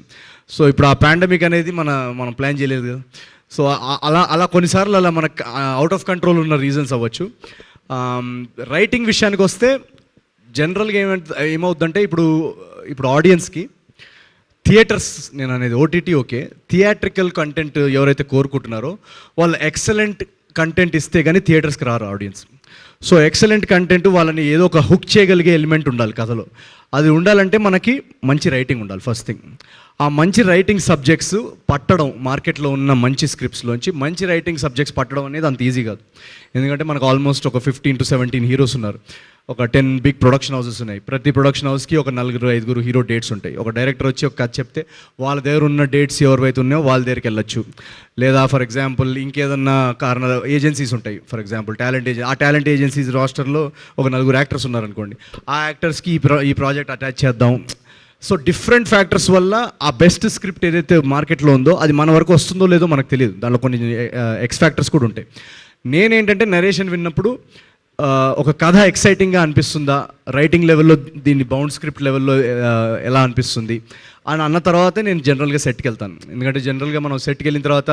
సో ఇప్పుడు ఆ పాండమిక్ అనేది మనం ప్లాన్ చేయలేదు కదా. సో అలా కొన్నిసార్లు అలా మనకు అవుట్ ఆఫ్ కంట్రోల్ ఉన్న రీజన్స్ అవ్వచ్చు. రైటింగ్ విషయానికి వస్తే జనరల్గా ఏమవుతుందంటే ఇప్పుడు ఆడియన్స్కి థియేటర్స్, నేను అనేది ఓటీటీ ఓకే, థియేట్రికల్ కంటెంట్ ఎవరైతే కోరుకుంటున్నారో వాళ్ళు ఎక్సలెంట్ కంటెంట్ ఇస్తే కానీ థియేటర్స్కి రారు ఆడియన్స్. సో ఎక్సలెంట్ కంటెంట్ వాళ్ళని ఏదో ఒక హుక్ చేయగలిగే ఎలిమెంట్ ఉండాలి కథలో. అది ఉండాలంటే మనకి మంచి రైటింగ్ ఉండాలి ఫస్ట్ థింగ్. ఆ మంచి రైటింగ్ సబ్జెక్ట్స్ పట్టడం, మార్కెట్లో ఉన్న మంచి స్క్రిప్ట్స్లోంచి మంచి రైటింగ్ సబ్జెక్ట్స్ పట్టడం అనేది అంత ఈజీ కాదు. ఎందుకంటే మనకు ఆల్మోస్ట్ ఒక 15 to 17 హీరోస్ ఉన్నారు, ఒక 10 బిగ్ ప్రొడక్షన్ హౌసెస్ ఉన్నాయి. ప్రతి ప్రొడక్షన్ హౌస్కి ఒక 4-5 హీరో డేట్స్ ఉంటాయి. ఒక డైరెక్టర్ వచ్చి ఒక కథ చెప్తే వాళ్ళ దగ్గర ఉన్న డేట్స్ ఎవరైతే ఉన్నాయో వాళ్ళ దగ్గరికి వెళ్ళొచ్చు. లేదా ఫర్ ఎగ్జాంపుల్ ఇంకేదన్నా ఏజెన్సీస్ ఉంటాయి, ఫర్ ఎగ్జాంపుల్ ఆ టాలెంట్ ఏజెన్సీస్ రాస్టర్లో ఒక 4 యాక్టర్స్ ఉన్నారనుకోండి, ఆ యాక్టర్స్కి ఈ ప్రాజెక్ట్ అటాచ్ చేద్దాం. సో డిఫరెంట్ ఫ్యాక్టర్స్ వల్ల ఆ బెస్ట్ స్క్రిప్ట్ ఏదైతే మార్కెట్లో ఉందో అది మన వరకు వస్తుందో లేదో మనకు తెలియదు. దానిలో కొన్ని ఎక్స్ ఫ్యాక్టర్స్ కూడా ఉంటాయి. నేనేంటంటే నరేషన్ విన్నప్పుడు ఒక కథ ఎక్సైటింగ్గా అనిపిస్తుందా, రైటింగ్ లెవెల్లో దీన్ని బౌండ్ స్క్రిప్ట్ లెవెల్లో ఎలా అనిపిస్తుంది, అని అన్న తర్వాతే నేను జనరల్గా సెట్కి వెళ్తాను. ఎందుకంటే జనరల్గా మనం సెట్కి వెళ్ళిన తర్వాత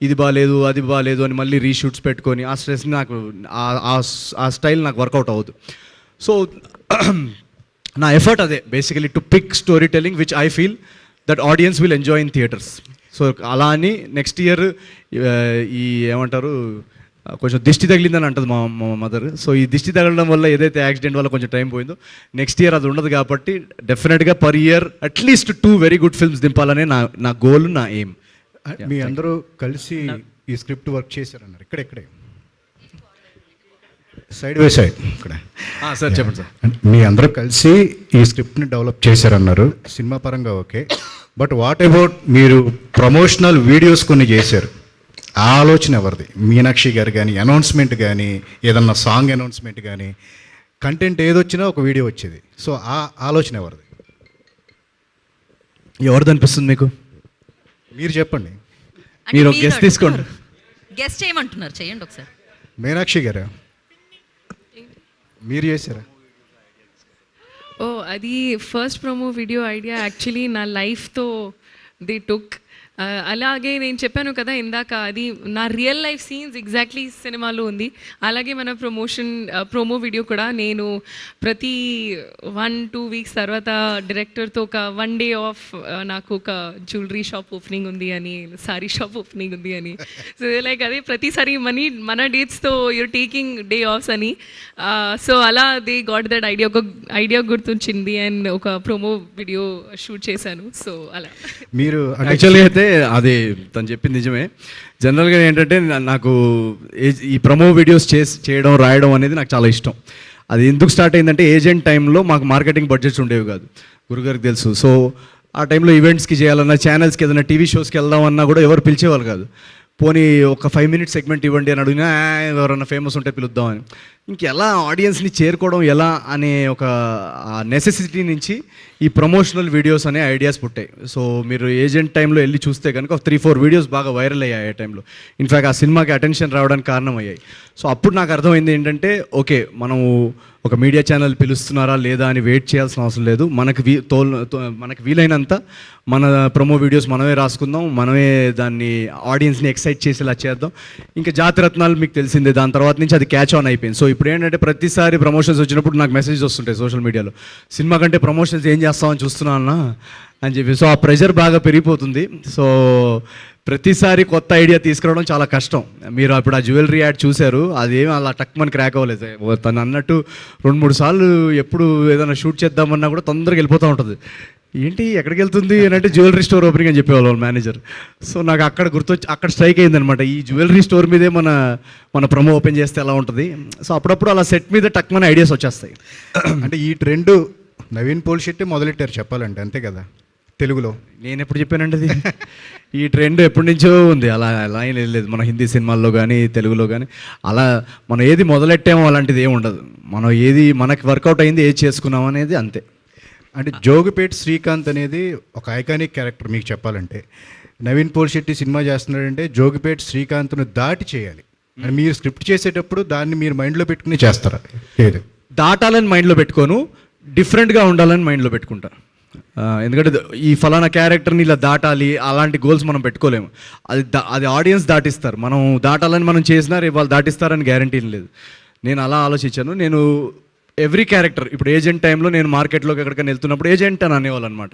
ఇది బాగాలేదు అది బాగాలేదు అని మళ్ళీ రీషూట్స్ పెట్టుకొని ఆ స్ట్రెస్ నాకు ఆ స్టైల్ నాకు వర్కౌట్ అవ్వదు. సో నా ఎఫర్ట్ అదే basically to pick storytelling which I feel that audience will enjoy in theatres. So అలా అని నెక్స్ట్ ఇయర్ ఈ ఏమంటారు కొంచెం దిష్టి తగిలిందని అంటుంది మా మదర్. సో ఈ దిష్టి తగలడం వల్ల ఏదైతే యాక్సిడెంట్ వల్ల కొంచెం టైం పోయిందో నెక్స్ట్ ఇయర్ అది ఉండదు కాబట్టి డెఫినెట్గా per year at least 2 very good films దింపాలనే నా గోల్, నా ఎయిమ్. మీ అందరూ కలిసి ఈ స్క్రిప్ట్ వర్క్ చేశారన్నారు. ఇక్కడే సైడ్ బై సైడ్ ఇక్కడ సార్ చెప్పండి సార్. మీ అందరూ కలిసి ఈ స్క్రిప్ట్ని డెవలప్ చేశారన్నారు. సినిమా పరంగా ఓకే, బట్ వాట్ అబౌట్ మీరు ప్రమోషనల్ వీడియోస్ కొన్ని చేశారు, ఆ ఆలోచన ఎవరిది? మీనాక్షి గారు కానీ అనౌన్స్మెంట్ కానీ ఏదన్నా సాంగ్ అనౌన్స్మెంట్ కానీ కంటెంట్ ఏదొచ్చినా ఒక వీడియో వచ్చేది. సో ఆ ఆలోచన ఎవరిది? ఎవరిది అనిపిస్తుంది మీకు? మీరు చెప్పండి. మీరు గెస్ట్ తీసుకోండి. గెస్ట్ చేయమంటున్నారు, చేయండి ఒకసారి. మీనాక్షి గారు మీరు చేశారా? ఓ అది first promo video idea actually నా లైఫ్తో దే టుక్. అలాగే నేను చెప్పాను కదా ఇందాక, అది నా రియల్ లైఫ్ సీన్స్ ఎగ్జాక్ట్లీ సినిమాలో ఉంది. అలాగే మన ప్రోమో వీడియో కూడా నేను ప్రతి 1-2 వీక్స్ తర్వాత డైరెక్టర్తో ఒక 1 డే ఆఫ్, నాకు ఒక జ్యువెలరీ షాప్ ఓపెనింగ్ ఉంది అని, సారీ షాప్ ఓపెనింగ్ ఉంది అని. సో లైక్ అదే ప్రతిసారి మన డేట్స్తో యూర్ టేకింగ్ డే ఆఫ్స్ అని. సో అలా దే గాట్ దట్ ఐడియా, ఒక ఐడియా గుర్తుంచింది అండ్ ఒక ప్రోమో వీడియో షూట్ చేశాను. సో అలా మీరు యాక్చువల్గా అయితే అది తను చెప్పింది నిజమే. జనరల్గా ఏంటంటే నాకు ఈ ప్రమో వీడియోస్ చేయడం రాయడం అనేది నాకు చాలా ఇష్టం. అది ఎందుకు స్టార్ట్ అయిందంటే ఏజెంట్ టైంలో మాకు మార్కెటింగ్ బడ్జెట్స్ ఉండేవి కాదు, గురుగారికి తెలుసు. సో ఆ టైంలో ఈవెంట్స్కి చేయాలన్నా, ఛానల్స్కి ఏదైనా టీవీ షోస్కి వెళ్దామన్నా కూడా ఎవరు పిలిచేవాళ్ళు కాదు. పోనీ ఒక 5 minute సెగ్మెంట్ ఇవ్వండి అని అడిగినా ఎవరన్నా ఫేమస్ ఉంటే పిలుద్దామని. ఇంకెలా ఆడియన్స్ని చేరుకోవడం ఎలా అనే ఒక నెసెసిటీ నుంచి ఈ ప్రమోషనల్ వీడియోస్ అనే ఐడియాస్ పుట్టాయి. సో మీరు ఏజెంట్ టైంలో వెళ్ళి చూస్తే కనుక 3-4 వీడియోస్ బాగా వైరల్ అయ్యాయి ఆ టైంలో. ఇన్ఫ్యాక్ట్ ఆ సినిమాకి అటెన్షన్ రావడానికి కారణం అయ్యాయి. సో అప్పుడు నాకు అర్థమైంది ఏంటంటే ఓకే, మనం ఒక మీడియా ఛానల్ పిలుస్తున్నారా లేదా అని వెయిట్ చేయాల్సిన అవసరం లేదు. మనకి వీలైనంత మన ప్రమో వీడియోస్ మనమే రాసుకుందాం, మనమే దాన్ని ఆడియన్స్ని ఎక్సైట్ చేసేలా చేద్దాం. ఇంకా జాతిరత్నాలు మీకు తెలిసిందే, దాని తర్వాత నుంచి అది క్యాచ్ ఆన్ అయిపోయింది. సో ఇప్పుడు ఏంటంటే ప్రతిసారి ప్రమోషన్స్ వచ్చినప్పుడు నాకు మెసేజ్ వస్తుంటాయి సోషల్ మీడియాలో, సినిమా కంటే ప్రమోషన్స్ ఏం చేస్తామని చూస్తున్నా అన్న అని చెప్పి. సో ఆ ప్రెషర్ బాగా పెరిగిపోతుంది. సో ప్రతిసారి కొత్త ఐడియా తీసుకురావడం చాలా కష్టం. మీరు అప్పుడు ఆ జ్యువెలరీ యాడ్ చూశారు, అదేమి అలా టక్మని క్రాక్ అవ్వలేదు. తను అన్నట్టు 2-3 సార్లు ఎప్పుడు ఏదైనా షూట్ చేద్దామన్నా కూడా తొందరగా వెళ్ళిపోతూ ఉంటుంది. ఏంటి ఎక్కడికి వెళ్తుంది అని అంటే జ్యువెలరీ స్టోర్ ఓపెనింగ్ అని చెప్పేవాళ్ళు వాళ్ళ మేనేజర్. సో నాకు అక్కడ స్ట్రైక్ అయిందనమాట, ఈ జ్యువెలరీ స్టోర్ మీదే మన ప్రమో ఓపెన్ చేస్తే ఎలా ఉంటుంది. సో అప్పుడప్పుడు అలా సెట్ మీద టక్మని ఐడియాస్ వచ్చేస్తాయి. అంటే ఈ ట్రెండ్ నవీన్ పోల్శెట్టి మొదలెట్టారు చెప్పాలంటే, అంతే కదా తెలుగులో? నేను ఎప్పుడు చెప్పానండి అది? ఈ ట్రెండ్ ఎప్పటి నుంచో ఉంది, అలా ఏం లేదు. మన హిందీ సినిమాల్లో కానీ తెలుగులో కానీ అలా మనం ఏది మొదలెట్టామో అలాంటిది ఏమి ఉండదు. మనం ఏది మనకి వర్కౌట్ అయింది ఏది చేసుకున్నాం అనేది అంతే. అంటే జోగిపేట్ శ్రీకాంత్ అనేది ఒక ఐకానిక్ క్యారెక్టర్. మీకు చెప్పాలంటే నవీన్ పోల్శెట్టి సినిమా చేస్తున్నాడంటే జోగిపేట్ శ్రీకాంత్ను దాటి చేయాలి. అంటే మీరు స్క్రిప్ట్ చేసేటప్పుడు దాన్ని మీరు మైండ్లో పెట్టుకుని చేస్తారా? లేదు, దాటాలని మైండ్లో పెట్టుకోను, డిఫరెంట్గా ఉండాలని మైండ్లో పెట్టుకుంటా. ఎందుకంటే ఈ ఫలానా క్యారెక్టర్ని ఇలా దాటాలి అలాంటి గోల్స్ మనం పెట్టుకోలేము. అది ఆడియన్స్ దాటిస్తారు. మనం దాటాలని మనం చేసినా రేపు వాళ్ళు దాటిస్తారని గ్యారంటీ లేదు. నేను అలా ఆలోచించాను. నేను ఎవ్రీ క్యారెక్టర్, ఇప్పుడు ఏజెంట్ టైంలో నేను మార్కెట్లోకి ఎక్కడికైనా వెళ్తున్నప్పుడు ఏజెంట్ అని అనేవాళ్ళు అనమాట.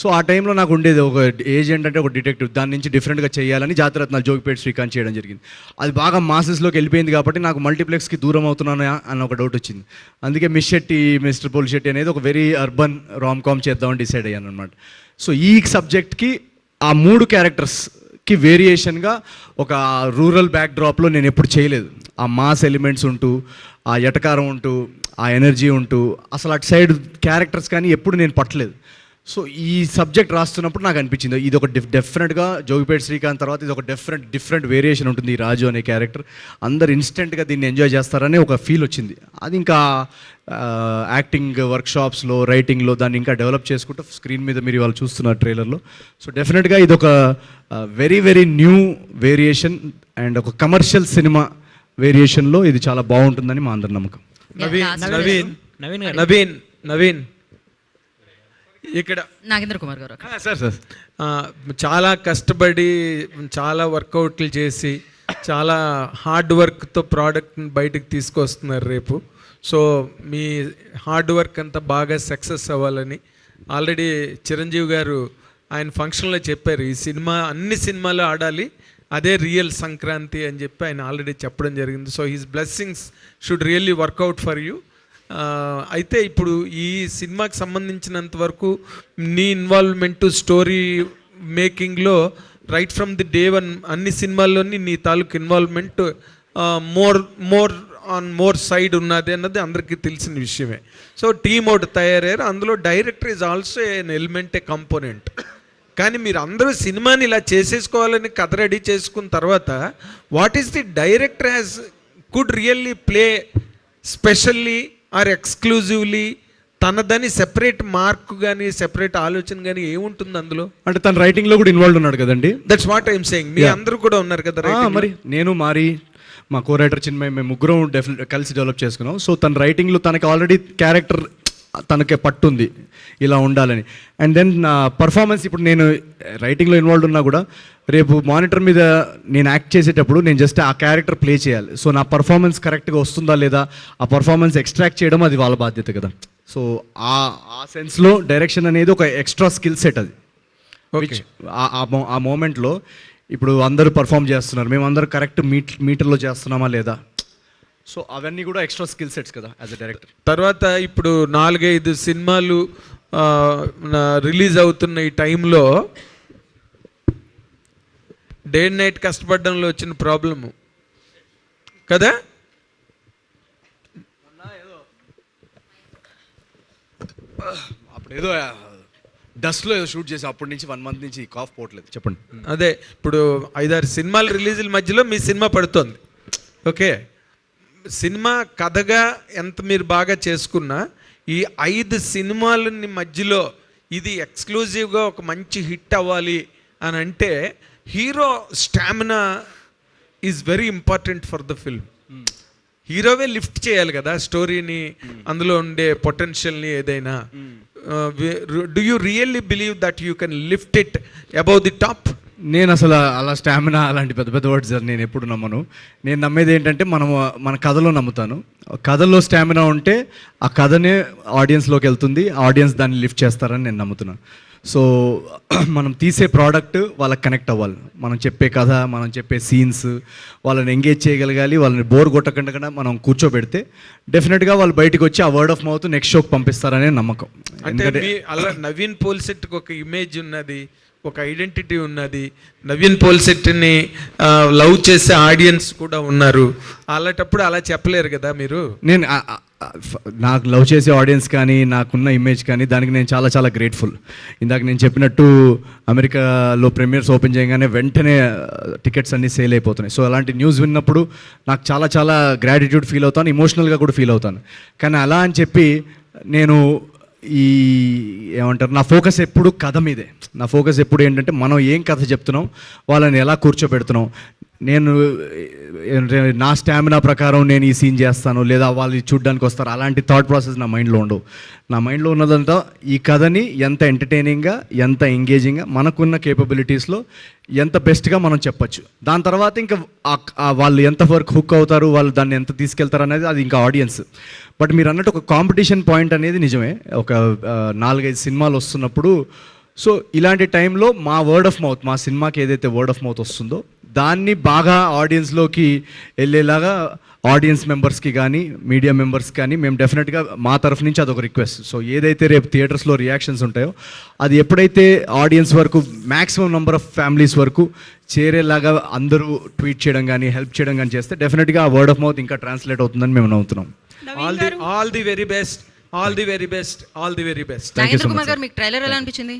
సో ఆ టైంలో నాకు ఉండేది ఒక ఏజెంట్ అంటే ఒక డిటెక్టివ్, దాని నుంచి డిఫరెంట్గా చేయాలని జాతిరత్నాలు జోగిపేట శ్రీకాంత్ చేయడం జరిగింది. అది బాగా మాసెస్లోకి వెళ్ళిపోయింది కాబట్టి నాకు మల్టీప్లెక్స్కి దూరం అవుతున్నాను అన్న ఒక డౌట్ వచ్చింది. అందుకే మిస్టర్ పోల్శెట్టి అనేది ఒక వెరీ అర్బన్ రామ్ కామ్ చేద్దామని డిసైడ్ అయ్యాను అనమాట. సో ఈ సబ్జెక్ట్కి ఆ 3 క్యారెక్టర్స్కి వేరియేషన్గా ఒక రూరల్ బ్యాక్ డ్రాప్లో నేను ఎప్పుడు చేయలేదు. ఆ మాస్ ఎలిమెంట్స్ ఉంటూ, ఆ ఎటకారం ఉంటూ, ఆ ఎనర్జీ ఉంటూ, అసలు అటు సైడ్ క్యారెక్టర్స్ కానీ ఎప్పుడు నేను పట్టలేదు. సో ఈ సబ్జెక్ట్ రాస్తున్నప్పుడు నాకు అనిపించింది ఇది ఒక డెఫినెట్గా జోగిపేట శ్రీకాంత్ తర్వాత ఇది ఒక డిఫరెంట్ వేరియేషన్ ఉంటుంది ఈ రాజు అనే క్యారెక్టర్. అందరు ఇన్స్టెంట్గా దీన్ని ఎంజాయ్ చేస్తారని ఒక ఫీల్ వచ్చింది. అది ఇంకా యాక్టింగ్ వర్క్షాప్స్లో, రైటింగ్లో దాన్ని ఇంకా డెవలప్ చేసుకుంటూ స్క్రీన్ మీద మీరు ఇవాళ చూస్తున్నారు ట్రైలర్లో. సో డెఫినెట్గా ఇది ఒక వెరీ న్యూ వేరియేషన్ అండ్ ఒక కమర్షియల్ సినిమా వేరియేషన్లో ఇది చాలా బాగుంటుందని మా అందరి నమ్మకం. నవీన్ ఇక్కడ నాగేంద్ర కుమార్ గారు. సార్ చాలా కష్టపడి చాలా వర్కౌట్లు చేసి చాలా హార్డ్ వర్క్తో ప్రోడక్ట్ని బయటకు తీసుకొస్తున్నారు రేపు. సో మీ హార్డ్ వర్క్ అంతా బాగా సక్సెస్ అవ్వాలని ఆల్రెడీ చిరంజీవి గారు ఆయన ఫంక్షన్లో చెప్పారు, ఈ సినిమా అన్ని సినిమాలు ఆడాలి, అదే రియల్ సంక్రాంతి అని చెప్పి ఆయన ఆల్రెడీ చెప్పడం జరిగింది. So his blessings should really work out for you. అయితే ఇప్పుడు ఈ సినిమాకి సంబంధించినంత వరకు నీ ఇన్వాల్వ్మెంటు స్టోరీ మేకింగ్లో right from the day one అన్ని సినిమాల్లోని నీ తాలూకు ఇన్వాల్వ్మెంట్ మోర్ సైడ్ ఉన్నది అన్నది అందరికీ తెలిసిన విషయమే. సో టీమ్ ఒకటి తయారయ్యారు, అందులో director is also an element, A component. కానీ మీరు అందరూ సినిమాని ఇలా చేసేసుకోవాలని కథ రెడీ చేసుకున్న తర్వాత what is the director has could really play specially or exclusively తనదని సెపరేట్ మార్క్ కానీ సెపరేట్ ఆలోచన కానీ ఏముంటుంది అందులో? అంటే తన రైటింగ్లో కూడా ఇన్వాల్వ్ ఉన్నాడు కదండి. That's what I'm saying. మీ అందరూ కూడా ఉన్నారు కదా మరి నేను మారి మా కో రైటర్ చిన్మయ్ మేము ముగ్గురం కలిసి డెవలప్ చేసుకున్నాం. సో తన రైటింగ్లో తనకి ఆల్రెడీ క్యారెక్టర్ తనకే పట్టుంది ఇలా ఉండాలని. అండ్ దెన్ పర్ఫార్మెన్స్ ఇప్పుడు నేను రైటింగ్లో ఇన్వాల్వ్ ఉన్నా కూడా రేపు మానిటర్ మీద నేను యాక్ట్ చేసేటప్పుడు నేను జస్ట్ ఆ క్యారెక్టర్ ప్లే చేయాలి. సో నా పర్ఫార్మెన్స్ కరెక్ట్గా వస్తుందా లేదా, ఆ పర్ఫార్మెన్స్ ఎక్స్ట్రాక్ట్ చేయడం అది వాళ్ళ బాధ్యత కదా. సో ఆ సెన్స్లో డైరెక్షన్ అనేది ఒక ఎక్స్ట్రా స్కిల్ సెట్ అది. ఆ మూమెంట్లో ఇప్పుడు అందరూ పర్ఫామ్ చేస్తున్నారు, మేము అందరూ కరెక్ట్ మీటర్లో చేస్తున్నామా లేదా, సో అవన్నీ కూడా ఎక్స్ట్రా స్కిల్ సెట్స్ కదా యాజ్ అ డైరెక్టర్. తర్వాత ఇప్పుడు 4-5 సినిమాలు రిలీజ్ అవుతున్న ఈ టైంలో డే అండ్ నైట్ కష్టపడడంలో వచ్చిన ప్రాబ్లము కదా. అప్పుడు ఏదో డస్ట్లో ఏదో షూట్ చేసి అప్పటి నుంచి 1 month నుంచి కాఫ్ పోవట్లేదు. చెప్పండి. అదే ఇప్పుడు 5-6 సినిమాల రిలీజుల మధ్యలో మీ సినిమా పడుతుంది. ఓకే, సినిమా కథగా ఎంత మీరు బాగా చేసుకున్నా ఈ 5 సినిమాలని మధ్యలో ఇది ఎక్స్క్లూజివ్గా ఒక మంచి హిట్ అవ్వాలి అని అంటే hero stamina is very important for the film. హీరోవే లిఫ్ట్ చేయాలి కదా స్టోరీని, అందులో ఉండే పొటెన్షియల్ని ఏదైనా. Do you really believe that you can lift it above the top? నేను అసలు అలా స్టామినా అలాంటి పెద్ద పెద్ద వర్డ్స్ నేను ఎప్పుడు నమ్మను. నేను నమ్మేది ఏంటంటే మన కథలో నమ్ముతాను. కథలో స్టామినా ఉంటే ఆ కథనే ఆడియన్స్లోకి వెళ్తుంది, ఆడియన్స్ దాన్ని లిఫ్ట్ చేస్తారని నేను నమ్ముతున్నాను. సో మనం తీసే ప్రోడక్ట్ వాళ్ళకి కనెక్ట్ అవ్వాలి, మనం చెప్పే కథ, మనం చెప్పే సీన్స్ వాళ్ళని ఎంగేజ్ చేయగలగాలి. వాళ్ళని బోర్ కొట్టకుండా మనం కూర్చోబెడితే డెఫినెట్గా వాళ్ళు బయటకు వచ్చి ఆ వర్డ్ ఆఫ్ మౌత్ నెక్స్ట్ షోకి పంపిస్తారనే నమ్మకం. అంటే అలా నవీన్ పోల్సెట్కి ఒక ఇమేజ్ ఉన్నది, ఒక ఐడెంటిటీ ఉన్నది, నవీన్ పోల్సెట్ని లవ్ చేసే ఆడియన్స్ కూడా ఉన్నారు. అలాంటప్పుడు అలా చెప్పలేరు కదా మీరు. నేను నాకు లవ్ చేసే ఆడియన్స్ కానీ నాకున్న ఇమేజ్ కానీ దానికి నేను చాలా చాలా గ్రేట్ఫుల్. ఇందాక నేను చెప్పినట్టు అమెరికాలో ప్రీమియర్స్ ఓపెన్ చేయగానే వెంటనే టికెట్స్ అన్నీ సేల్ అయిపోతున్నాయి. సో అలాంటి న్యూస్ విన్నప్పుడు నాకు చాలా చాలా గ్రాటిట్యూడ్ ఫీల్ అవుతాను, ఇమోషనల్గా కూడా ఫీల్ అవుతాను. కానీ అలా అని చెప్పి నేను ఏమంటారు, నా ఫోకస్ ఎప్పుడు కథ మీదే. నా ఫోకస్ ఎప్పుడు ఏంటంటే మనం ఏం కథ చెప్తున్నాం, వాళ్ళని ఎలా కూర్చోబెడుతున్నాం. నేను నా స్టామినా ప్రకారం నేను ఈ సీన్ చేస్తాను లేదా వాళ్ళు చూడ్డానికి వస్తారు, అలాంటి థాట్ ప్రాసెస్ నా మైండ్లో ఉండవు. నా మైండ్లో ఉన్నదంతా ఈ కథని ఎంత ఎంటర్టైనింగ్గా, ఎంత ఎంగేజింగ్గా, మనకున్న కేపబిలిటీస్లో ఎంత బెస్ట్గా మనం చెప్పచ్చు. దాని తర్వాత ఇంకా వాళ్ళు ఎంతవరకు హుక్ అవుతారు, వాళ్ళు దాన్ని ఎంత తీసుకెళ్తారు అనేది అది ఇంకా ఆడియన్స్. బట్ మీరు అన్నట్టు ఒక కాంపిటీషన్ పాయింట్ అనేది నిజమే. ఒక 4-5 సినిమాలు వస్తున్నప్పుడు సో ఇలాంటి టైంలో మా వర్డ్ ఆఫ్ మౌత్, మా సినిమాకి ఏదైతే వర్డ్ ఆఫ్ మౌత్ వస్తుందో దాన్ని బాగా ఆడియన్స్లోకి వెళ్ళేలాగా ఆడియన్స్ మెంబర్స్కి కానీ మీడియా మెంబర్స్కి కానీ మేము డెఫినెట్గా మా తరఫు నుంచి అదొక రిక్వెస్ట్. సో ఏదైతే రేపు థియేటర్స్లో రియాక్షన్స్ ఉంటాయో అది ఎప్పుడైతే ఆడియన్స్ వరకు మ్యాక్సిమం నెంబర్ ఆఫ్ ఫ్యామిలీస్ వరకు చేరేలాగా అందరూ ట్వీట్ చేయడం కానీ హెల్ప్ చేయడం కానీ చేస్తే డెఫినెట్గా ఆ వర్డ్ ఆఫ్ మౌత్ ఇంకా ట్రాన్స్లేట్ అవుతుందని మేము నమ్ముతున్నాం. All the very best, all the very best, all the very best. Nagendra Kumar గారు, మీకు ట్రైలర్ ఎలా అనిపించింది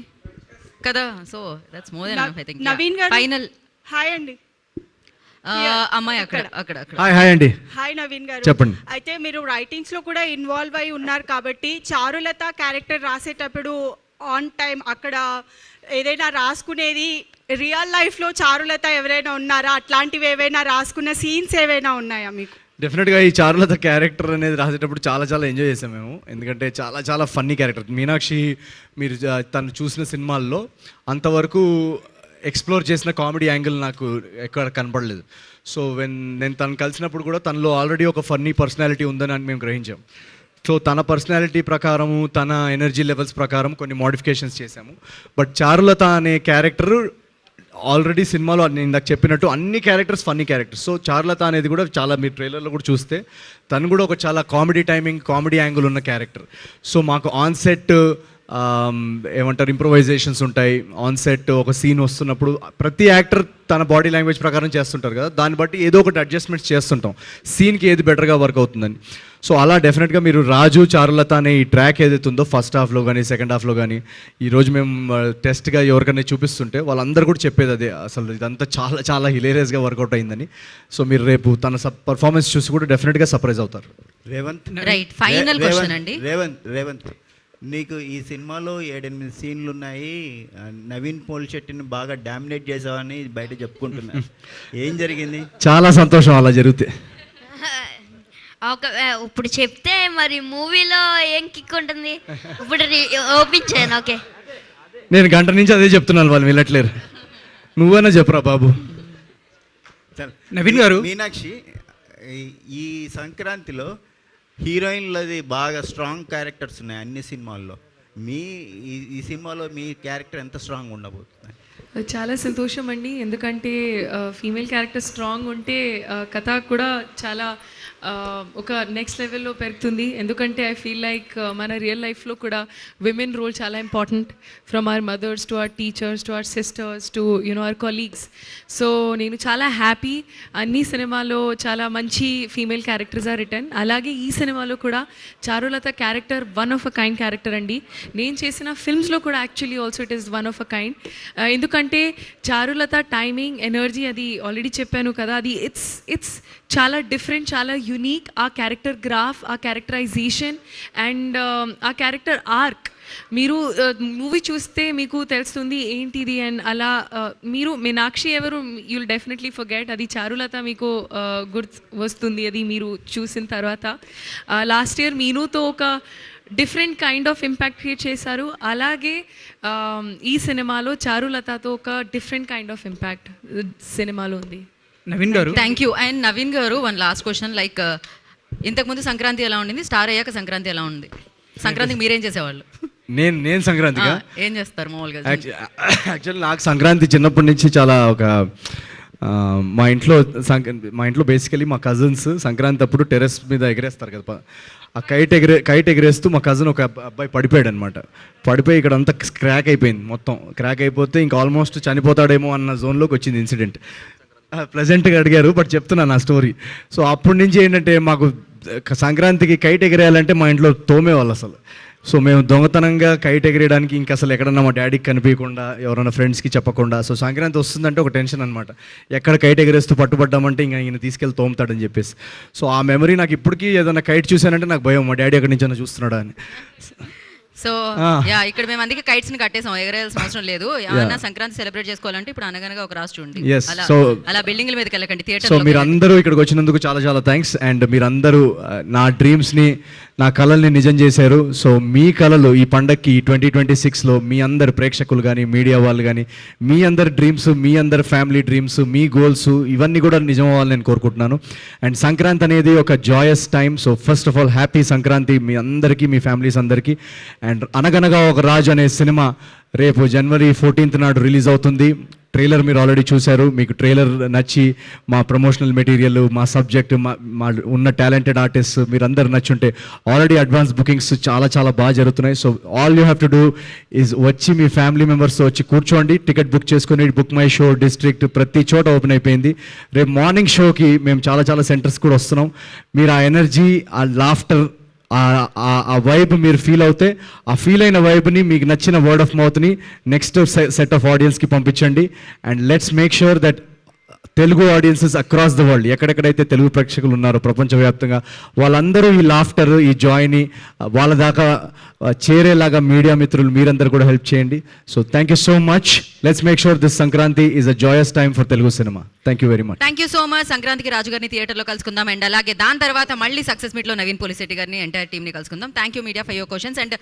కదా? So that's more than enough I think. Naveen గారు, ఫైనల్ హాయ్ అండి. అమ్మాయి అక్కడ అక్కడ హాయ్ అండి. హాయ్ నవీన్ గారు, చెప్పండి. అయితే మీరు రైటింగ్స్ లో కూడా ఇన్వాల్వ్ అయి ఉన్నారు కాబట్టి చారులత క్యారెక్టర్ రాసేటప్పుడు ఆన్ టైం అక్కడ ఏదైనా రాసుకునేది రియల్ లైఫ్ లో చారులత ఎవరైనా ఉన్నారా, అట్లాంటివి ఏవైనా రాసుకున్న సీన్స్ ఏవైనా ఉన్నాయా మీకు? డెఫినెట్గా ఈ చారులత క్యారెక్టర్ అనేది రాసేటప్పుడు చాలా చాలా ఎంజాయ్ చేసాం మేము. ఎందుకంటే చాలా చాలా ఫన్నీ క్యారెక్టర్. మీనాక్షి మీరు తను చూసిన సినిమాల్లో అంతవరకు ఎక్స్ప్లోర్ చేసిన కామెడీ యాంగిల్ నాకు ఎక్కడ కనపడలేదు. సో నేను తను కలిసినప్పుడు కూడా తనలో ఆల్రెడీ ఒక ఫన్నీ పర్సనాలిటీ ఉందని మేము గ్రహించాం. సో తన పర్సనాలిటీ ప్రకారము, తన ఎనర్జీ లెవెల్స్ ప్రకారం కొన్ని మోడిఫికేషన్స్ చేశాము. బట్ చారులత అనే క్యారెక్టర్ ఆల్రెడీ సినిమాలో నేను ఇందాక చెప్పినట్టు అన్ని characters funny characters. So Charulatha అనేది కూడా చాలా, మీరు ట్రైలర్లో కూడా చూస్తే తను కూడా ఒక చాలా కామెడీ టైమింగ్, కామెడీ యాంగిల్ ఉన్న క్యారెక్టర్. సో మాకు ఆన్ సెట్ ఏమంటారు ఇంప్రొవైజేషన్స్ ఉంటాయి. ఆన్ సెట్ ఒక సీన్ వస్తున్నప్పుడు ప్రతి యాక్టర్ తన బాడీ లాంగ్వేజ్ ప్రకారం చేస్తుంటారు కదా, దాన్ని బట్టి ఏదో ఒకటి అడ్జస్ట్మెంట్స్ చేస్తుంటాం సీన్కి ఏది బెటర్గా వర్క్ అవుతుందని. సో అలా డెఫినెట్గా మీరు రాజు చారులత అనే ఈ ట్రాక్ ఏదైతే ఉందో ఫస్ట్ హాఫ్లో కానీ సెకండ్ హాఫ్లో కానీ ఈరోజు మేము టెస్ట్గా ఎవరికైనా చూపిస్తుంటే వాళ్ళందరూ కూడా చెప్పేది అదే, అసలు ఇదంతా చాలా చాలా హిలేరియస్గా వర్కౌట్ అయిందని. సో మీరు రేపు తన పర్ఫార్మెన్స్ చూసి కూడా డెఫినెట్గా సర్ప్రైజ్ అవుతారు. రేవంత్, రైట్, ఫైనల్ క్వశ్చన్ అండి. రేవంత్, నీకు ఈ సినిమాలో 7-8 సీన్లు ఉన్నాయి, నవీన్ పోల్శెట్టిని బాగా డామినేట్ చేసావని బయట చెప్పుకుంటున్నారు. ఏం జరిగింది? చాలా సంతోషం అలా జరిగితే. ఇప్పుడు చెప్తే మరి మూవీలో ఏం కిక్ ఉంటుంది? ఇప్పుడు ఓపెన్ చేయను. ఓకే, నేను గంట నుంచి అదే చెప్తున్నాను, వాళ్ళు వెళ్ళట్లేరు. నువ్వైనా చెప్పురా బాబు. నవీన్ గారు, మీనాక్షి ఈ సంక్రాంతిలో హీరోయిన్లది బాగా స్ట్రాంగ్ క్యారెక్టర్స్ ఉన్నాయి అన్ని సినిమాల్లో. ఈ సినిమాలో మీ క్యారెక్టర్ ఎంత స్ట్రాంగ్ ఉండబోతుంది? చాలా సంతోషం అండి, ఎందుకంటే ఫీమేల్ క్యారెక్టర్ స్ట్రాంగ్ ఉంటే కథ కూడా చాలా ఒక నెక్స్ట్ లెవెల్లో పెరుగుతుంది. ఎందుకంటే ఐ ఫీల్ లైక్ మన రియల్ లైఫ్లో కూడా విమెన్ రోల్ చాలా important, from our mothers to our teachers to our sisters to our colleagues. So నేను చాలా హ్యాపీ, అన్ని సినిమాలో చాలా మంచి ఫీమేల్ క్యారెక్టర్స్ ఆర్ రిటర్న్. అలాగే ఈ సినిమాలో కూడా Charulata character one of a kind character అండి. నేను చేసిన ఫిల్మ్స్లో కూడా actually also it is one of a kind. ఎందుకంటే చారులత టైమింగ్, ఎనర్జీ అది ఆల్రెడీ చెప్పాను కదా, అది ఇట్స్ చాలా డిఫరెంట్, చాలా యూనిక్. ఆ క్యారెక్టర్ గ్రాఫ్, ఆ క్యారెక్టరైజేషన్ అండ్ ఆ క్యారెక్టర్ ఆర్క్ మీరు మూవీ చూస్తే మీకు తెలుస్తుంది ఏంటిది. అండ్ అలా మీరు మీనాక్షి ఎవరు యుల్ డెఫినెట్లీ ఫర్గెట్, అది చారులత మీకు గుర్తు వస్తుంది అది మీరు చూసిన తర్వాత. లాస్ట్ ఇయర్ మీనుతో ఒక different kind of impact create చేశారు. అలాగే ఈ సినిమాలో చారులతతో ఒక డిఫరెంట్ కైండ్ ఆఫ్ ఇంపాక్ట్ సినిమాలో ఉంది. నవీన్ గారు, థ్యాంక్ యూ. అండ్ నవీన్ గారు, వన్ లాస్ట్ క్వశ్చన్, లైక్ ఇంతకుముందు సంక్రాంతి ఎలా ఉండింది, స్టార్ అయ్యాక సంక్రాంతి ఎలా ఉంది? సంక్రాంతికి మీరేం చేసేవాళ్ళు? నేను సంక్రాంతిగా ఏం చేస్తారు మామూలుగా? యాక్చువల్లీ నాకు సంక్రాంతి చిన్నప్పటి నుంచి చాలా ఒక మా ఇంట్లో బేసికలీ మా కజిన్స్ సంక్రాంతి అప్పుడు టెర్రస్ మీద ఎగరేస్తారు కదా, ఆ కైట్ ఎగరేస్తూ మా కజిన్ ఒక అబ్బాయి పడిపోయాడు అనమాట. పడిపోయి ఇక్కడ అంతా క్రాక్ అయిపోయింది, మొత్తం క్రాక్ అయిపోతే ఇంకా ఆల్మోస్ట్ చనిపోతాడేమో అన్న జోన్లోకి వచ్చింది ఇన్సిడెంట్. ప్లెజెంట్గా అడిగారు, బట్ చెప్తున్నాను నా స్టోరీ. సో అప్పటి నుంచి ఏంటంటే మాకు సంక్రాంతికి కైట్ ఎగరేయాలంటే మా ఇంట్లో తోమేవాళ్ళు అసలు. సో మేము దొంగతనంగా కైట్ ఎగరేయడానికి ఇంకా అసలు ఎక్కడన్నా మా డాడీకి కనిపించకుండా, ఎవరైనా ఫ్రెండ్స్కి చెప్పకుండా. సో సంక్రాంతి వస్తుందంటే ఒక టెన్షన్ అనమాట, ఎక్కడ కైట్ ఎగరేస్తూ పట్టుబడ్డామంటే ఇంకా ఈయన తీసుకెళ్ళి తోముతాడని చెప్పేసి. సో ఆ మెమరీ నాకు ఇప్పటికీ, ఏదైనా కైట్ చూశానంటే నాకు భయం, మా డాడీ ఎక్కడి నుంచి చూస్తున్నాడా అని. సో యా, ఇక్కడ మేము అందుకే కైట్స్ ని కట్టేసాం, ఎగరేయాల్సిన అవసరం లేదు. ఏమైనా సంక్రాంతి సెలబ్రేట్ చేసుకోవాలంటే ఇప్పుడు అనగనగా ఒక రాజు చూడండి, అలా బిల్డింగ్ల మీదకి వెళ్ళకండి, థియేటర్. సో మీరందరూ ఇక్కడికి వచ్చినందుకు చాలా చాలా థ్యాంక్స్. అండ్ మీరందరూ నా డ్రీమ్స్ని, నా కళల్ని నిజం చేశారు. సో మీ కళలు ఈ పండక్కి 2026లో మీ అందరు ప్రేక్షకులు కానీ, మీడియా వాళ్ళు కానీ, మీ అందరి డ్రీమ్స్, మీ అందరి ఫ్యామిలీ డ్రీమ్స్, మీ గోల్స్ ఇవన్నీ కూడా నిజం అవ్వాలని నేను కోరుకుంటున్నాను. అండ్ సంక్రాంతి అనేది ఒక joyous time. So first of all happy Sankranti మీ అందరికీ, మీ ఫ్యామిలీస్ అందరికీ. అండ్ అనగనగా ఒక రాజు అనే సినిమా రేపు January 14th నాడు రిలీజ్ అవుతుంది. ట్రైలర్ మీరు ఆల్రెడీ చూశారు. మీకు ట్రైలర్ నచ్చి మా ప్రమోషనల్ మెటీరియల్, మా సబ్జెక్ట్, మా ఉన్న టాలెంటెడ్ ఆర్టిస్ట్ మీరందరూ నచ్చుంటే ఆల్రెడీ అడ్వాన్స్ బుకింగ్స్ చాలా చాలా బాగా జరుగుతున్నాయి. So all you have to do is వచ్చి మీ ఫ్యామిలీ మెంబర్స్తో వచ్చి కూర్చోండి, టికెట్ బుక్ చేసుకుని. బుక్ మై షో డిస్ట్రిక్ట్ ప్రతి చోట ఓపెన్ అయిపోయింది. రేపు మార్నింగ్ షోకి మేము చాలా చాలా సెంటర్స్ కూడా వస్తున్నాం. మీరు ఆ ఎనర్జీ, ఆ లాఫ్టర్, ఆ వైబ్ మీరు ఫీల్ అవుతే, ఆ ఫీల్ అయిన వైబ్ని మీకు నచ్చిన వర్డ్ ఆఫ్ మౌత్ని నెక్స్ట్ సెట్ ఆఫ్ ఆడియన్స్కి పంపించండి. And let's make sure that Telugu audiences across the world, ఎక్కడెక్కడైతే తెలుగు ప్రేక్షకులు ఉన్నారో ప్రపంచవ్యాప్తంగా, వాళ్ళందరూ ఈ లాఫ్టర్, ఈ జాయ్ని వాళ్ళ దాకా చేరేలాగా మీడియా మిత్రులు మీరందరూ కూడా హెల్ప్ చేయండి. So thank you so much. Let's make sure this Sankranti is a Joyce time for Telugu cinema. Thank you very much. Thank you so much. సంక్రాంతికి రాజు గారిని థియేటర్లో కలుసుకుందాం, అండ్ అలాగే దాని తర్వాత మళ్ళీ సక్సెస్ మీట్లో నవీన్ పోలిశెట్టి గారిని ఎంటైర్ టీమ్ని కలుసుకుందాం. Thank you media for your questions. And